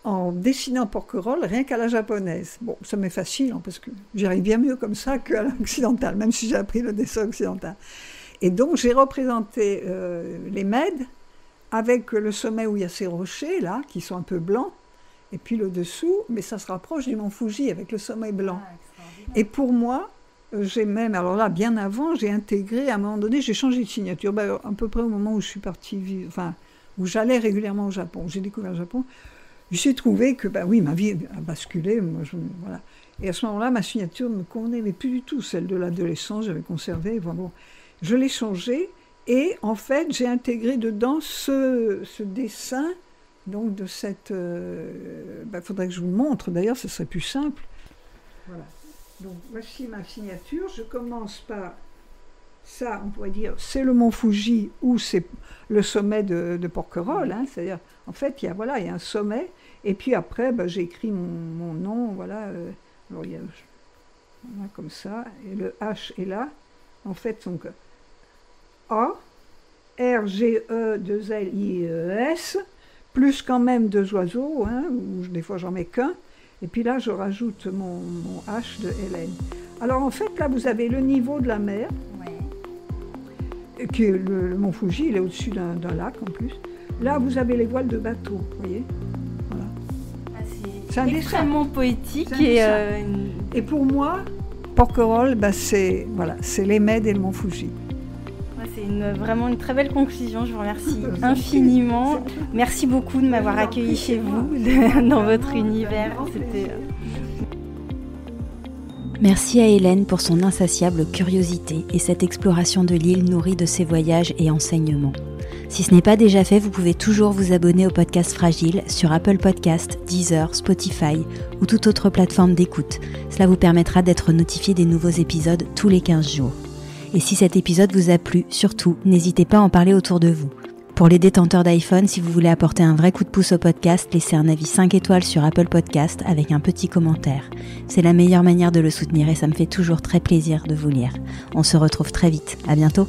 en dessinant porquerolles, rien qu'à la japonaise. Bon, ça m'est facile, hein, parce que j'y arrive bien mieux comme ça qu'à l'occidental, même si j'ai appris le dessin occidental. Et donc, j'ai représenté les Mèdes, avec le sommet où il y a ces rochers, là, qui sont un peu blancs, et puis le dessous, mais ça se rapproche du mont Fuji, avec le sommet blanc. Et pour moi, j'ai même, alors là, bien avant, j'ai intégré, à un moment donné, j'ai changé de signature, à peu près au moment où je suis partie où j'allais régulièrement au Japon, où j'ai découvert le Japon. Il s'est trouvé que, oui, ma vie a basculé, voilà. Et à ce moment-là, ma signature ne me convenait plus du tout, celle de l'adolescence, j'avais conservé, bon. Je l'ai changée, et en fait, j'ai intégré dedans ce dessin Donc de cette... faudrait que je vous le montre, d'ailleurs ce serait plus simple. Voilà. Donc voici ma signature. Je commence par ça, on pourrait dire, c'est le mont Fuji ou c'est le sommet de Porquerolles. Hein, c'est-à-dire, en fait, il y a un sommet. Et puis après, j'ai écrit mon nom. Voilà. Alors il y a comme ça. Et le H est là. En fait, donc A, R, G, E, 2 L, I, E, S, plus quand même 2 oiseaux, hein, ou des fois j'en mets qu'un. Et puis là, je rajoute mon H de Hélène. Alors en fait, là, vous avez le niveau de la mer, qui est le mont Fuji, il est au-dessus d'un lac en plus. Là, vous avez les voiles de bateau, vous voyez. Voilà. C'est extrêmement poétique. Et pour moi, Porquerolles, c'est les Mèdes et le mont Fuji. C'est vraiment une très belle conclusion, je vous remercie infiniment. Merci beaucoup de m'avoir accueilli chez vous, dans votre univers. Merci à Hélène pour son insatiable curiosité et cette exploration de l'île nourrie de ses voyages et enseignements. Si ce n'est pas déjà fait, vous pouvez toujours vous abonner au podcast Fragile sur Apple Podcasts, Deezer, Spotify ou toute autre plateforme d'écoute. Cela vous permettra d'être notifié des nouveaux épisodes tous les 15 jours. Et si cet épisode vous a plu, surtout, n'hésitez pas à en parler autour de vous. Pour les détenteurs d'iPhone, si vous voulez apporter un vrai coup de pouce au podcast, laissez un avis 5 étoiles sur Apple Podcasts avec un petit commentaire. C'est la meilleure manière de le soutenir et ça me fait toujours très plaisir de vous lire. On se retrouve très vite. À bientôt.